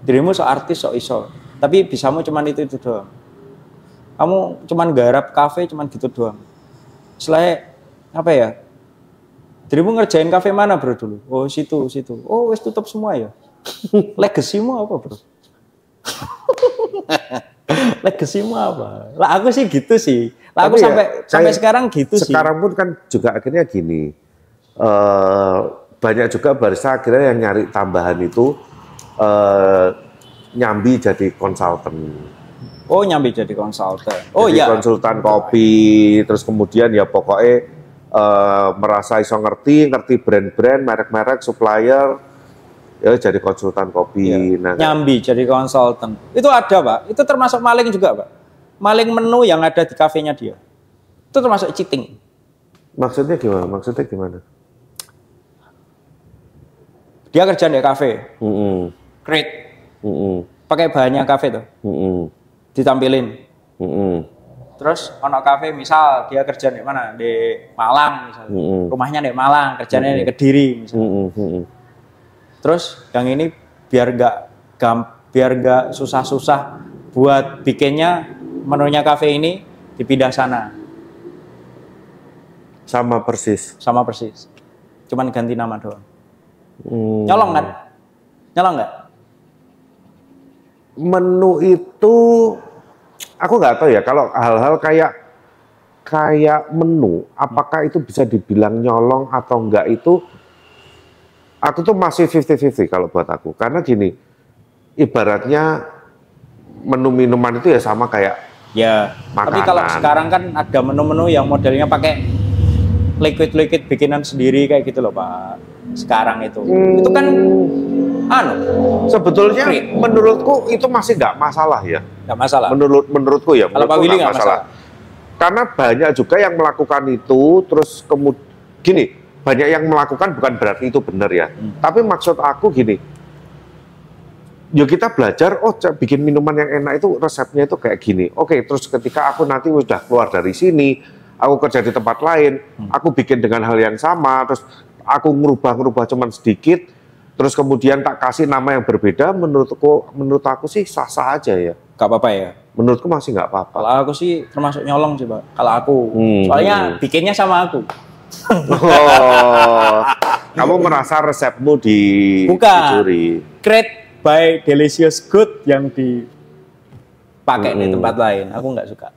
Dirimu so artis, so iso. Tapi bisamu cuman itu doang. Kamu cuman garap kafe, cuman gitu doang. Selain apa ya? Dirimu ngerjain kafe mana bro dulu? Oh situ. Oh wes tutup semua ya. Legasimu apa bro? Legasimu apa? Lah aku sih gitu sih. Lah aku sampai sekarang gitu sih. Sekarang pun kan juga akhirnya gini. Banyak juga barista akhirnya yang nyari tambahan itu nyambi jadi konsultan. Oh, nyambi jadi konsultan. Oh iya. Konsultan kopi, terus kemudian ya pokoknya merasa iso ngerti brand-brand, merek-merek, supplier, ya jadi konsultan kopi. Nah, nyambi jadi konsultan. Itu ada Pak, itu termasuk maling juga Pak. Maling menu yang ada di kafenya dia. Itu termasuk cheating. Maksudnya gimana? Dia kerja di kafe. Create. Pakai bahannya kafe tuh. Ditampilin. Terus ono kafe misal dia kerja di mana? Di Malang misalnya. Rumahnya di Malang, kerjanya di Kediri misalnya. Terus yang ini biar nggak susah-susah buat bikinnya menunya kafe ini dipindah sana. Sama persis. Cuman ganti nama doang. Nyolong kan? Nyolong nggak? Menu itu aku nggak tahu ya, kalau hal-hal kayak menu, apakah itu bisa dibilang nyolong atau enggak, itu aku tuh masih 50-50 kalau buat aku. Karena gini, ibaratnya menu minuman itu ya sama kayak ya makanan. Tapi kalau sekarang kan ada menu-menu yang modelnya pakai liquid bikinan sendiri kayak gitu loh Pak. Sekarang itu kan sebetulnya menurutku itu masih nggak masalah ya. Nggak masalah. Menurutku ya. Kalau Pak Willy nggak masalah. Karena banyak juga yang melakukan itu, terus kemudian gini, banyak yang melakukan bukan berarti itu benar ya. Tapi maksud aku gini, yuk kita belajar, bikin minuman yang enak itu resepnya itu kayak gini. Oke, terus ketika aku nanti udah keluar dari sini, aku kerja di tempat lain, aku bikin dengan hal yang sama, terus aku ngerubah cuman sedikit, terus kemudian tak kasih nama yang berbeda, menurut aku sih sah-sah aja ya. Gak apa-apa ya? Menurutku masih nggak apa-apa. Kalau aku sih termasuk nyolong sih Pak, kalau aku. Soalnya bikinnya sama aku. Oh, kamu merasa resepmu dicuri? Create by Delicious Good yang dipakai di tempat lain, aku nggak suka.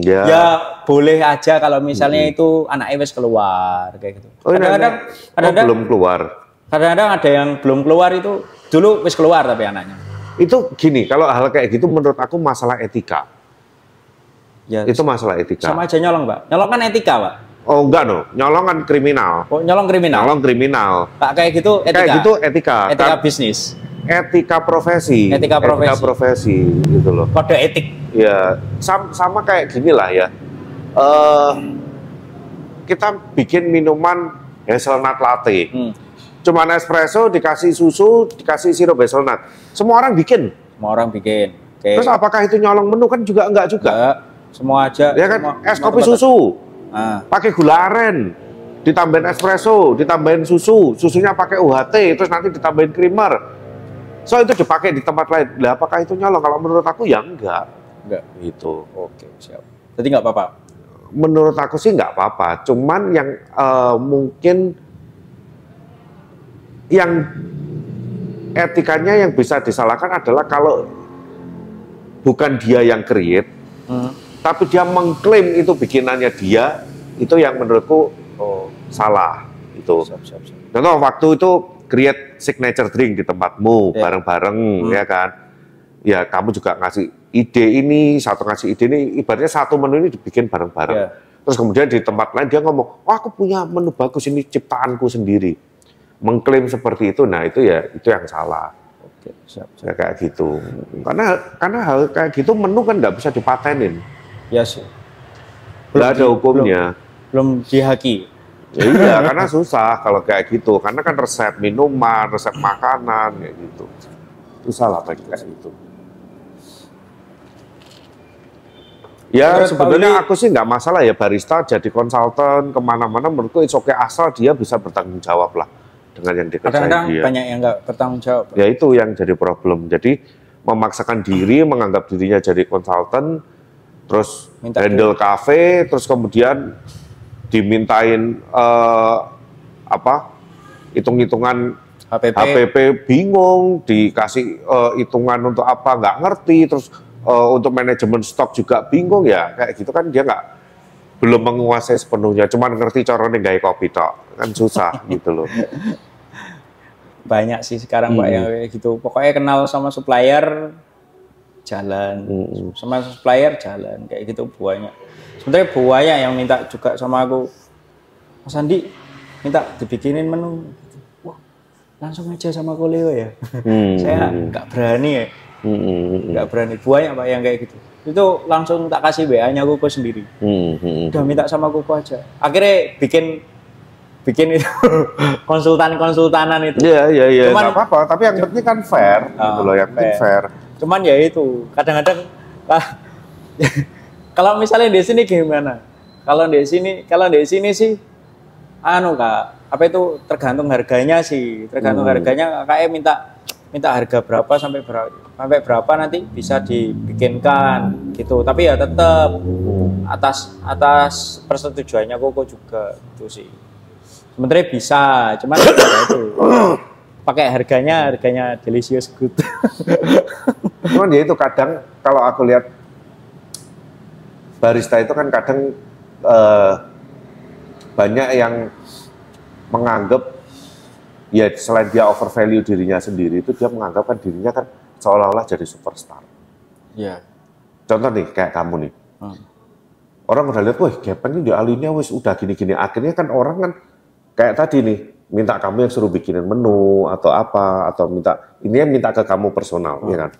Ya boleh aja kalau misalnya itu anaknya wis keluar kayak gitu. Kadang-kadang belum keluar. Kadang-kadang ada yang belum keluar itu dulu wis keluar tapi anaknya. Itu gini, kalau hal kayak gitu menurut aku masalah etika. Ya, itu masalah etika. Sama aja nyolong Pak. Nyolong kan etika Pak. Oh enggak no, nyolong kan kriminal. Oh nyolong kriminal. Nyolong kriminal. Pak kayak gitu etika. Kayak gitu etika. Etika bisnis. Etika profesi. Etika profesi gitu loh. Kode etik. Ya, sama kayak gini lah ya. Kita bikin minuman hazelnut latte. Cuman espresso, dikasih susu, dikasih sirup hazelnut. Semua orang bikin. Okay. Terus apakah itu nyolong menu? Kan juga enggak juga. Enggak. Semua aja. Ya kan, es kopi susu. Pakai gula aren, ditambahin espresso, ditambahin susunya pakai UHT, terus nanti ditambahin creamer. So itu dipakai di tempat lain. Lah apakah itu nyolong? Kalau menurut aku ya enggak. Gitu. Oke, siap. Jadi nggak apa-apa. Menurut aku sih nggak apa-apa. Cuman yang mungkin yang etikanya yang bisa disalahkan adalah kalau bukan dia yang create, tapi dia mengklaim itu bikinannya dia, itu yang menurutku salah. Itu. Contoh waktu itu create signature drink di tempatmu bareng-bareng, ya kan? Ya kamu juga ngasih ide ini, ngasih ide ini, ibaratnya satu menu ini dibikin bareng-bareng. Terus kemudian di tempat lain dia ngomong, aku punya menu bagus, ini ciptaanku sendiri. Mengklaim seperti itu, nah itu yang salah. Oke, siap. Ya, kayak gitu. Karena hal kayak gitu menu kan nggak bisa dipatenin. Ya sih. Nggak ada hukumnya. Belum dihaki. Ya, iya, karena susah kalau kayak gitu. Karena kan resep minuman, resep makanan, kayak gitu. Susah lah kayak gitu. Ya sebenarnya aku sih nggak masalah ya barista jadi konsultan kemana-mana, menurutku it's okay asal dia bisa bertanggung jawab lah dengan yang dikerjain dia. Kadang-kadang banyak yang nggak bertanggung jawab. Ya itu yang jadi problem. Jadi memaksakan diri, menganggap dirinya jadi konsultan, terus handle cafe, terus kemudian dimintain hitung-hitungan HPP bingung, dikasih hitungan untuk apa nggak ngerti, terus untuk manajemen stok juga bingung ya, kayak gitu kan dia belum menguasai sepenuhnya, cuman ngerti caranya gaya kopi tok, kan susah gitu loh. Banyak sih sekarang Pak yang kayak gitu, pokoknya kenal sama supplier, jalan, sama supplier jalan kayak gitu banyak. Sebenarnya banyak yang minta juga sama aku, Mas Andi minta dibikinin menu. Wah, langsung aja sama Koleo ya. Saya nggak berani ya, nggak berani. Banyak Pak yang kayak gitu. Itu langsung tak kasih WA-nya Koko sendiri. Udah minta sama Koko aja. Akhirnya bikin itu konsultanan itu. Iya. Cuman nggak apa-apa, tapi yang penting kan fair, gitu loh, yang penting fair. Cuman ya itu, kadang-kadang kalau misalnya di sini gimana? Kalau di sini sih, Kak, apa itu tergantung harganya sih, kakaknya minta harga berapa sampai berapa nanti bisa dibikinkan gitu. Tapi ya tetap atas persetujuannya Koko juga gitu sih. Sebenarnya bisa, cuman ya itu pakai harganya delicious good. Cuman ya itu kadang kalau aku lihat barista itu kan kadang banyak yang menganggap ya selain dia over value dirinya sendiri itu dia menganggap kan dirinya kan seolah-olah jadi superstar. Iya. Contoh nih kayak kamu nih. Orang udah lihat, wah Gepen ini di Alinea wis udah gini-gini. Akhirnya kan orang kan kayak tadi nih, minta kamu yang suruh bikinin menu atau apa, atau minta ke kamu personal, ya kan?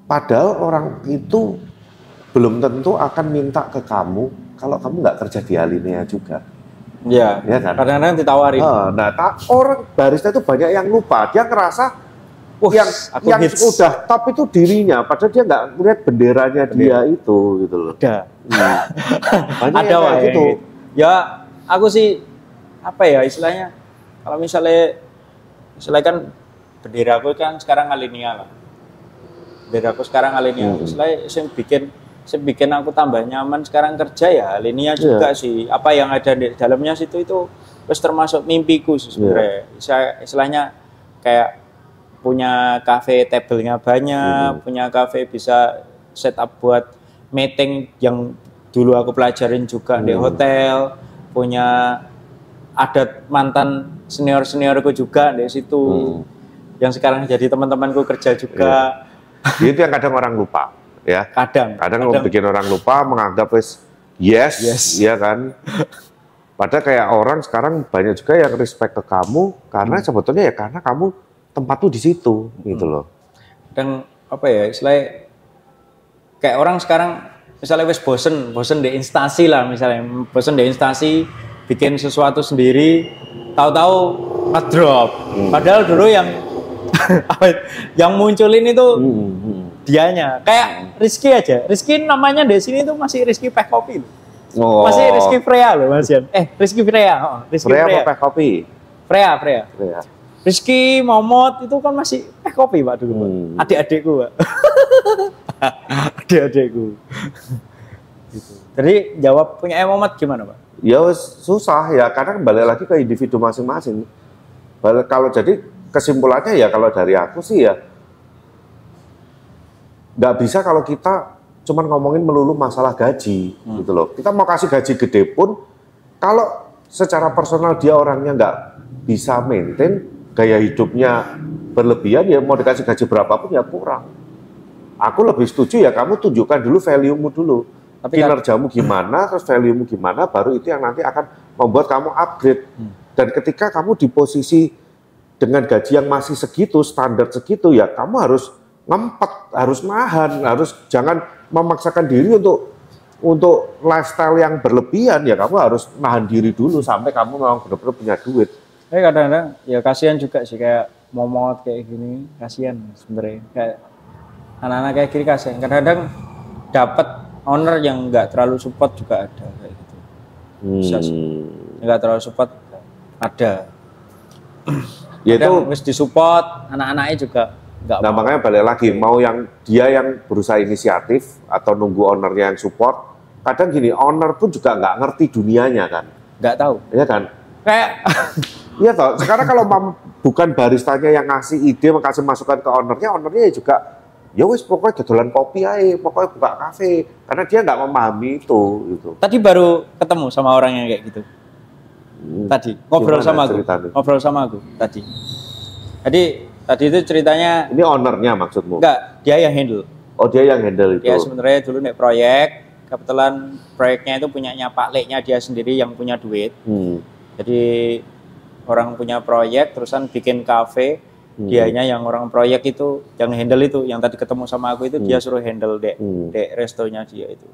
Padahal orang itu belum tentu akan minta ke kamu kalau kamu nggak kerja di Alinea juga. Iya, ya kan? Kadang-kadang ditawarin. Orang barista itu banyak yang lupa, dia ngerasa yang udah top itu dirinya, padahal dia nggak melihat benderanya dia itu, gitu loh. Banyak ada yang kayak gitu. Ya, aku sih apa ya istilahnya, kalau misalnya kan bendera aku kan sekarang Alinea lah. Bendera aku sekarang Alinea. Istilahnya saya bikin aku tambah nyaman sekarang kerja ya Alinea juga sih. Apa yang ada di dalamnya situ itu terus termasuk mimpiku sebenarnya. Istilahnya kayak punya cafe table-nya banyak, punya cafe bisa setup buat meeting yang dulu aku pelajarin juga di hotel, punya ada mantan seniorku juga di situ, yang sekarang jadi teman-temanku kerja juga. Itu yang kadang orang lupa, ya. Kadang bikin orang lupa, menganggap yes, ya kan. Padahal kayak orang sekarang banyak juga yang respect ke kamu karena sebetulnya ya karena kamu tempat tuh di situ, gitu loh. Dan apa ya, istilahnya kayak orang sekarang misalnya wes bosen di instansi lah, misalnya bosen di instansi bikin sesuatu sendiri, tahu-tahu ngedrop. Padahal dulu yang munculin itu dianya. Kayak Rizky aja. Rizky namanya di sini tuh masih Rizky Peh Kopi. Masih Rizky Freya loh, Mas Yan. Rizky Freya. Freya apa Peh Kopi? Freya. Rizky Momot itu kan masih Peh Kopi Pak dulu, Pak. Adik-adikku, Pak. Adik-adikku. Gitu. Jadi jawab punya Momot gimana, Pak? Ya susah ya, karena kembali lagi ke individu masing-masing. Kalau jadi kesimpulannya ya kalau dari aku sih ya nggak bisa kalau kita cuman ngomongin melulu masalah gaji gitu loh. Kita mau kasih gaji gede pun kalau secara personal dia orangnya nggak bisa maintain gaya hidupnya berlebihan, ya mau dikasih gaji berapapun ya kurang. Aku lebih setuju ya kamu tunjukkan dulu value-mu dulu. Tapi kinerjamu gimana, terus value-mu gimana, baru itu yang nanti akan membuat kamu upgrade. Dan ketika kamu di posisi dengan gaji yang masih segitu, standar segitu, ya kamu harus ngempet, harus nahan, jangan memaksakan diri untuk lifestyle yang berlebihan, ya kamu harus nahan diri dulu sampai kamu memang benar-benar punya duit. Tapi kadang-kadang ya kasihan juga sih kayak Momot kayak gini, kasihan sebenarnya. Kayak anak-anak kayak gini kasihan. Kadang-kadang dapat owner yang nggak terlalu support juga ada kayak gitu. Bisa sih. Nggak terlalu support ada. Ya itu harus disupport, anak-anaknya juga nggak mau. Nah makanya balik lagi, mau yang dia yang berusaha inisiatif atau nunggu ownernya yang support. Kadang gini, owner pun juga nggak ngerti dunianya kan. Nggak tahu. Iya kan? Kayak iya toh. Sekarang kalau bukan baristanya yang ngasih ide, ngasih masukan ke ownernya ya juga ya wis pokoknya dodolan kopi aja, pokoknya buka kafe, karena dia nggak memahami itu gitu. Tadi baru ketemu sama orang yang kayak gitu. Tadi ngobrol sama aku tadi. Jadi tadi itu ceritanya. Ini ownernya maksudmu? Enggak, dia yang handle. Oh, dia yang handle itu. Dia sebenarnya dulu nek proyek, kebetulan proyeknya itu punyanya Pak Leknya dia sendiri yang punya duit. Jadi orang punya proyek terusan bikin kafe, dianya yang orang proyek itu yang handle itu, yang tadi ketemu sama aku itu dia suruh handle dek restonya dia itu.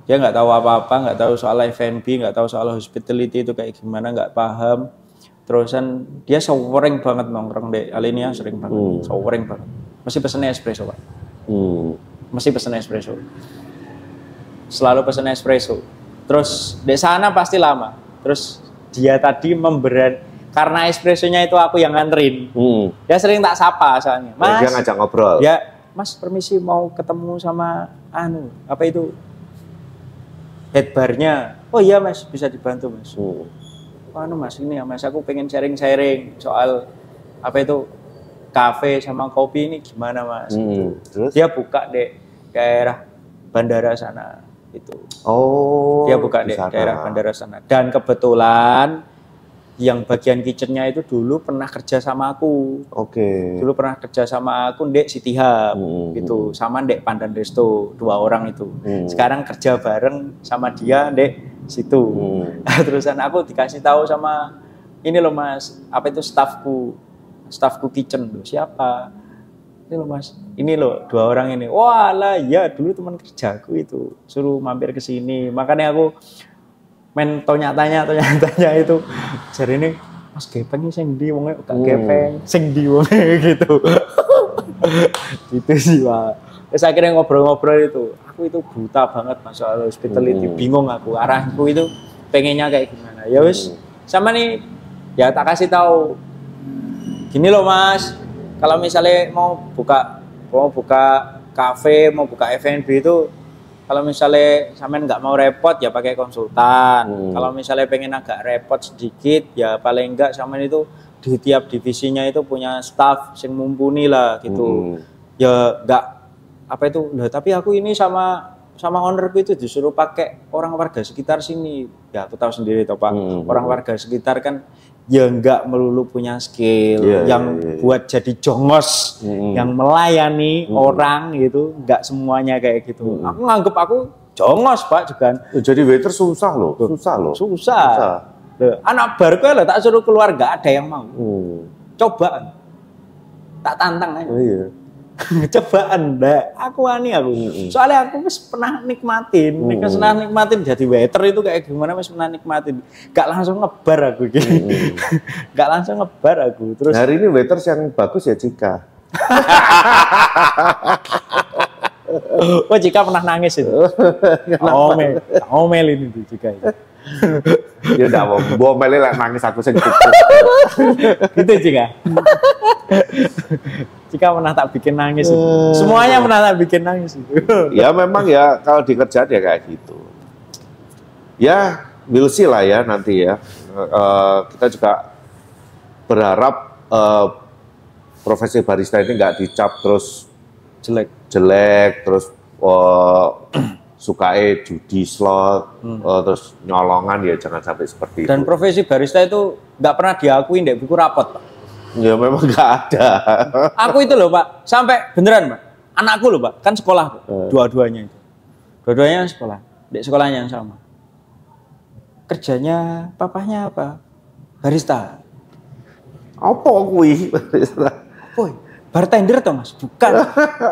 Dia nggak tahu apa-apa, nggak tahu soal F&B, nggak tahu soal hospitality itu kayak gimana, nggak paham. Terusan dia sering banget nongkrong dek Alinea, sering banget, sering banget. Mesti pesennya espresso Pak. Mesti pesen espresso. Selalu pesen espresso. Terus di sana pasti lama. Terus dia tadi karena espressonya itu aku yang nganterin. Dia sering tak sapa soalnya. Mas, dia ngajak ngobrol. Ya, Mas permisi mau ketemu sama apa itu? Head barnya. Oh iya Mas, bisa dibantu Mas. Mas ini ya Mas, aku pengen sharing-sharing soal apa itu? Kafe sama kopi ini gimana Mas? Terus? Dia buka di daerah bandara sana itu. Oh. Dia buka di daerah bandara sana. Dan kebetulan yang bagian kitchennya itu dulu pernah kerja sama aku. Oke. Dulu pernah kerja sama aku di City Hub gitu, sama di Pandan Resto, 2 orang itu. Sekarang kerja bareng sama dia di situ. Terusan aku dikasih tahu sama ini loh Mas, apa itu staffku kitchen loh, siapa? Ini loh Mas, ini loh 2 orang ini. Wah lah, ya dulu teman kerjaku itu suruh mampir ke sini. Makanya aku main tanya-tanya itu. Jadi ini Mas Gepeng ini sing ndi wonge gak Gepeng, sing ndi wonge gitu. Gitu sih Pak. Terus akhirnya ngobrol-ngobrol itu. Aku itu buta banget Mas soal hospitality, bingung aku. Arahku itu pengennya kayak gimana. Ya wis, sama nih ya tak kasih tahu. Gini loh Mas, kalau misalnya mau buka kafe, mau buka F&B itu, kalau misalnya sampean nggak mau repot ya pakai konsultan. Kalau misalnya pengen agak repot sedikit ya paling enggak sampean itu di tiap divisinya itu punya staff yang mumpuni lah gitu. Ya nggak apa itu, loh, tapi aku ini sama ownerku itu disuruh pakai orang warga sekitar sini. Ya aku tahu sendiri toh Pak, orang warga sekitar kan ya nggak melulu punya skill buat jadi jongos yang melayani orang gitu, nggak semuanya kayak gitu. Aku nganggep aku jongos Pak juga. Jadi waiter susah loh. Anak baru lah tak suruh keluar nggak ada yang mau. Coba tak tantang aja. Iya. Cobaan ndak, aku soalnya aku wis pernah nikmatin jadi waiter itu kayak gimana, wis pernah nikmatin, gak langsung ngebar aku gitu. Gak langsung ngebar aku. Terus hari ini waiters yang bagus ya Cika. Oh Cika pernah nangis itu. Omel ini tuh Cika itu. Ya enggak mau meleleh nangis aku sendiri. Gitu Cika. Cika pernah tak bikin nangis itu. Semuanya pernah tak bikin nangis itu. Ya memang ya kalau di kerjaan ya kayak gitu. Ya we'll see lah ya nanti ya. Kita juga berharap profesi barista ini nggak dicap terus jelek terus sukai judi slot terus nyolongan, ya jangan sampai seperti itu. Dan profesi barista itu nggak pernah diakui di buku rapot Pak. Ya memang nggak ada. Aku itu loh Pak, sampai beneran Pak, anakku loh Pak, kan sekolah dua-duanya itu. Dua-duanya sekolah, di sekolahnya yang sama. Kerjanya papahnya apa? Barista. Apa kuwi barista? Apa? Bartender toh Mas? Bukan.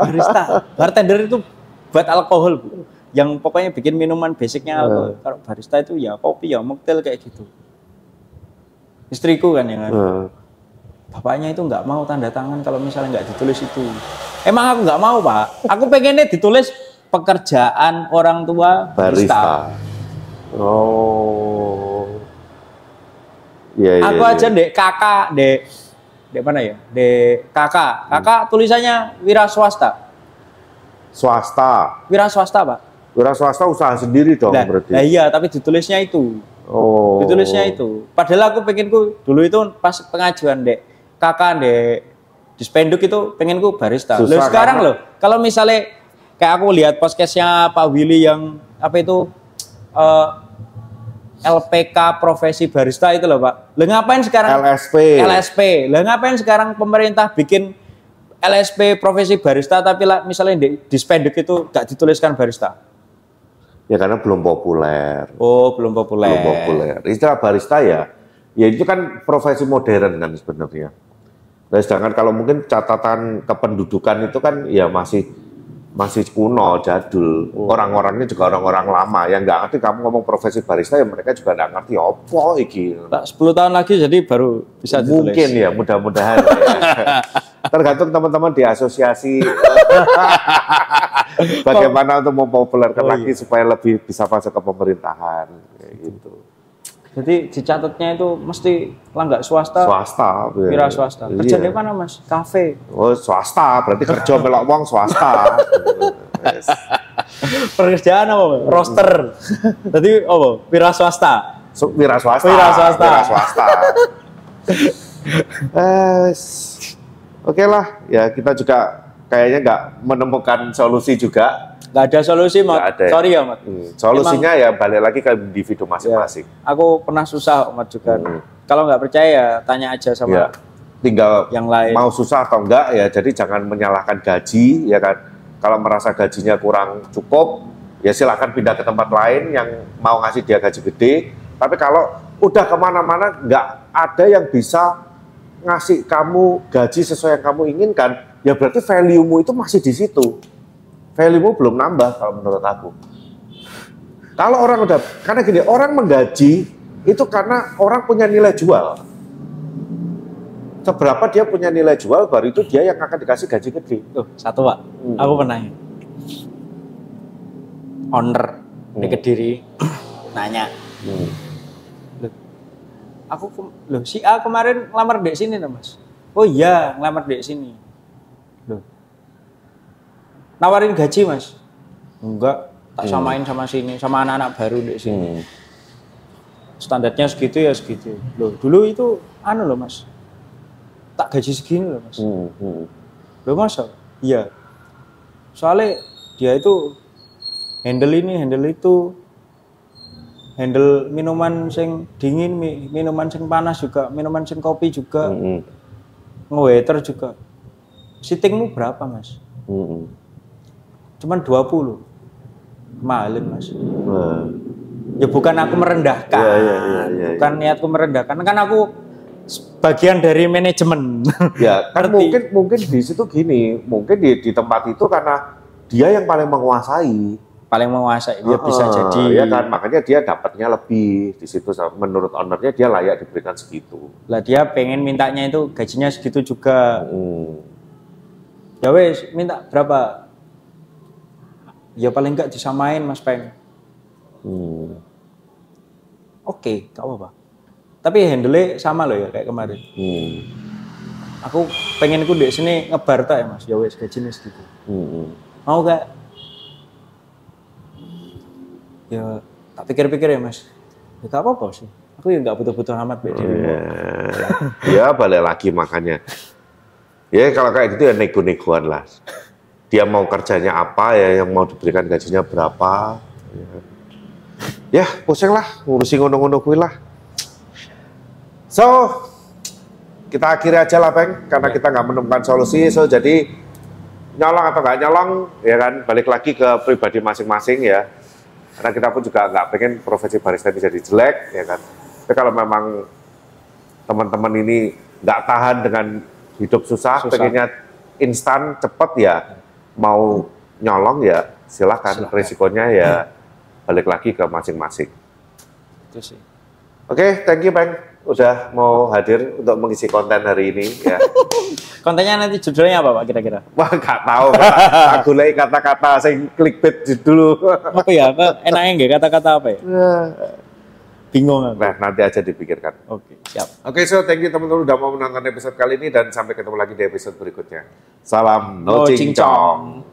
Barista. Bartender itu buat alkohol Bu. Yang pokoknya bikin minuman basicnya alkohol. Kalau barista itu ya kopi ya mocktail kayak gitu. Istriku kan yang bapaknya itu nggak mau tanda tangan kalau misalnya nggak ditulis itu. Emang aku nggak mau Pak. Aku pengennya ditulis pekerjaan orang tua barista. Oh. Ya, aku aja dek kakak dek mana ya? Dek kakak tulisannya wira swasta. Wira swasta Pak. Wira swasta usaha sendiri dong berarti. Nah, iya, tapi ditulisnya itu. Oh. Ditulisnya itu. Padahal aku pengenku dulu itu pas pengajuan dek kakak di Spenduk itu pengenku barista. Loh sekarang loh, kalau misalnya kayak aku lihat podcastnya Pak Willy yang apa itu LPK profesi barista itu loh Pak. Lah ngapain sekarang LSP. Lah ngapain sekarang pemerintah bikin LSP profesi barista tapi misalnya di spendek itu gak dituliskan barista? Ya karena belum populer. Oh, belum populer. Belum populer. Istilah barista ya itu kan profesi modern kan sebenarnya. Nah, sedangkan kalau mungkin catatan kependudukan itu kan ya masih kuno, jadul. Orang-orangnya juga orang-orang lama yang nggak ngerti. Kamu ngomong profesi barista ya mereka juga nggak ngerti apa iki. 10 tahun lagi jadi baru bisa ditulis. Mungkin ya, mudah-mudahan. Ya. Tergantung teman-teman di asosiasi bagaimana untuk mempopulerkan lagi supaya lebih bisa masuk ke pemerintahan kayak gitu. Jadi dicatatnya itu mesti langgak swasta. Swasta. Wira swasta. Kerja di mana Mas? Kafe. Oh swasta, berarti kerja melok wong swasta. Yes. Pekerjaan apa? Roster. Jadi apa? Wira swasta. Wira swasta. Wira swasta. Wira swasta. Oke lah, ya kita juga kayaknya nggak menemukan solusi juga. Nggak ada solusi, Mat. Sorry ya, Mat. Solusinya ya balik lagi ke individu masing-masing. Ya, aku pernah susah, Mat juga. Kalau nggak percaya ya tanya aja sama tinggal yang lain. Mau susah atau enggak ya, jadi jangan menyalahkan gaji, ya kan. Kalau merasa gajinya kurang cukup, ya silakan pindah ke tempat lain yang mau ngasih dia gaji gede. Tapi kalau udah kemana-mana nggak ada yang bisa ngasih kamu gaji sesuai yang kamu inginkan, ya berarti value-mu itu masih di situ. Value-mu belum nambah kalau menurut aku. Kalau orang udah, karena gini, orang menggaji itu karena orang punya nilai jual. Seberapa dia punya nilai jual, baru itu dia yang akan dikasih gaji gede. Tuh, satu Pak, aku pernah owner di Kediri nanya, loh si A kemarin ngelamar di sini nah Mas. Oh iya, ngelamar di sini. Loh. Nawarin gaji Mas? Enggak, tak samain sama sini, sama anak-anak baru di sini. Standarnya segitu ya segitu. Loh, dulu itu loh Mas. Tak gaji segini loh Mas. Loh Mas? Iya. Soalnya dia itu handle ini, handle itu. Handle minuman sing dingin, minuman sing panas juga, minuman sing kopi juga. Nge-waiter juga. Sittingmu berapa Mas? Cuman 20. Mahalin Mas. Ya bukan aku merendahkan. Bukan niatku merendahkan. Kan aku bagian dari manajemen. Ya, kan mungkin di situ gini, mungkin di tempat itu karena dia yang paling menguasai. Dia bisa jadi. Ya kan, makanya dia dapatnya lebih di situ. Menurut ownernya dia layak diberikan segitu. Lah dia pengen mintanya itu gajinya segitu juga. Ya wes, minta berapa? Ya paling enggak disamain Mas Peng. Oke, gak apa-apa. Tapi handle sama loh ya kayak kemarin. Aku pengen ku di sini ngebar tak ya Mas. Ya wes gajinya segitu. Mau gak? Ya tak pikir-pikir ya Mas. Ya gak apa-apa sih. Aku ya gak butuh-butuh amat beda. Ya balik lagi makanya. Ya kalau kayak gitu ya nego-negoan lah. Dia mau kerjanya apa ya, yang mau diberikan gajinya berapa. Ya pusing lah, ngurusin ngono-ngono kuwi lah. So, kita akhiri aja lah Peng, karena kita nggak menemukan solusi. So jadi nyolong atau nggak nyolong, ya kan balik lagi ke pribadi masing-masing ya. Karena kita pun juga nggak pengen profesi barista ini jadi jelek, ya kan. Tapi kalau memang teman-teman ini nggak tahan dengan hidup susah. Pengennya instan, cepet ya, mau nyolong ya silahkan. Risikonya ya balik lagi ke masing-masing. Itu sih. Oke, thank you Peng, udah mau hadir untuk mengisi konten hari ini ya. Kontennya nanti judulnya apa Pak kira-kira? Wah nggak tahu, aku lagi kata-kata saya clickbait dulu. Apa ya? Enaknya nggak kata-kata apa ya? Bingung aku. Nah nanti aja dipikirkan. Oke, siap. Oke, so thank you teman-teman udah mau menonton episode kali ini dan sampai ketemu lagi di episode berikutnya. Salam no cincong.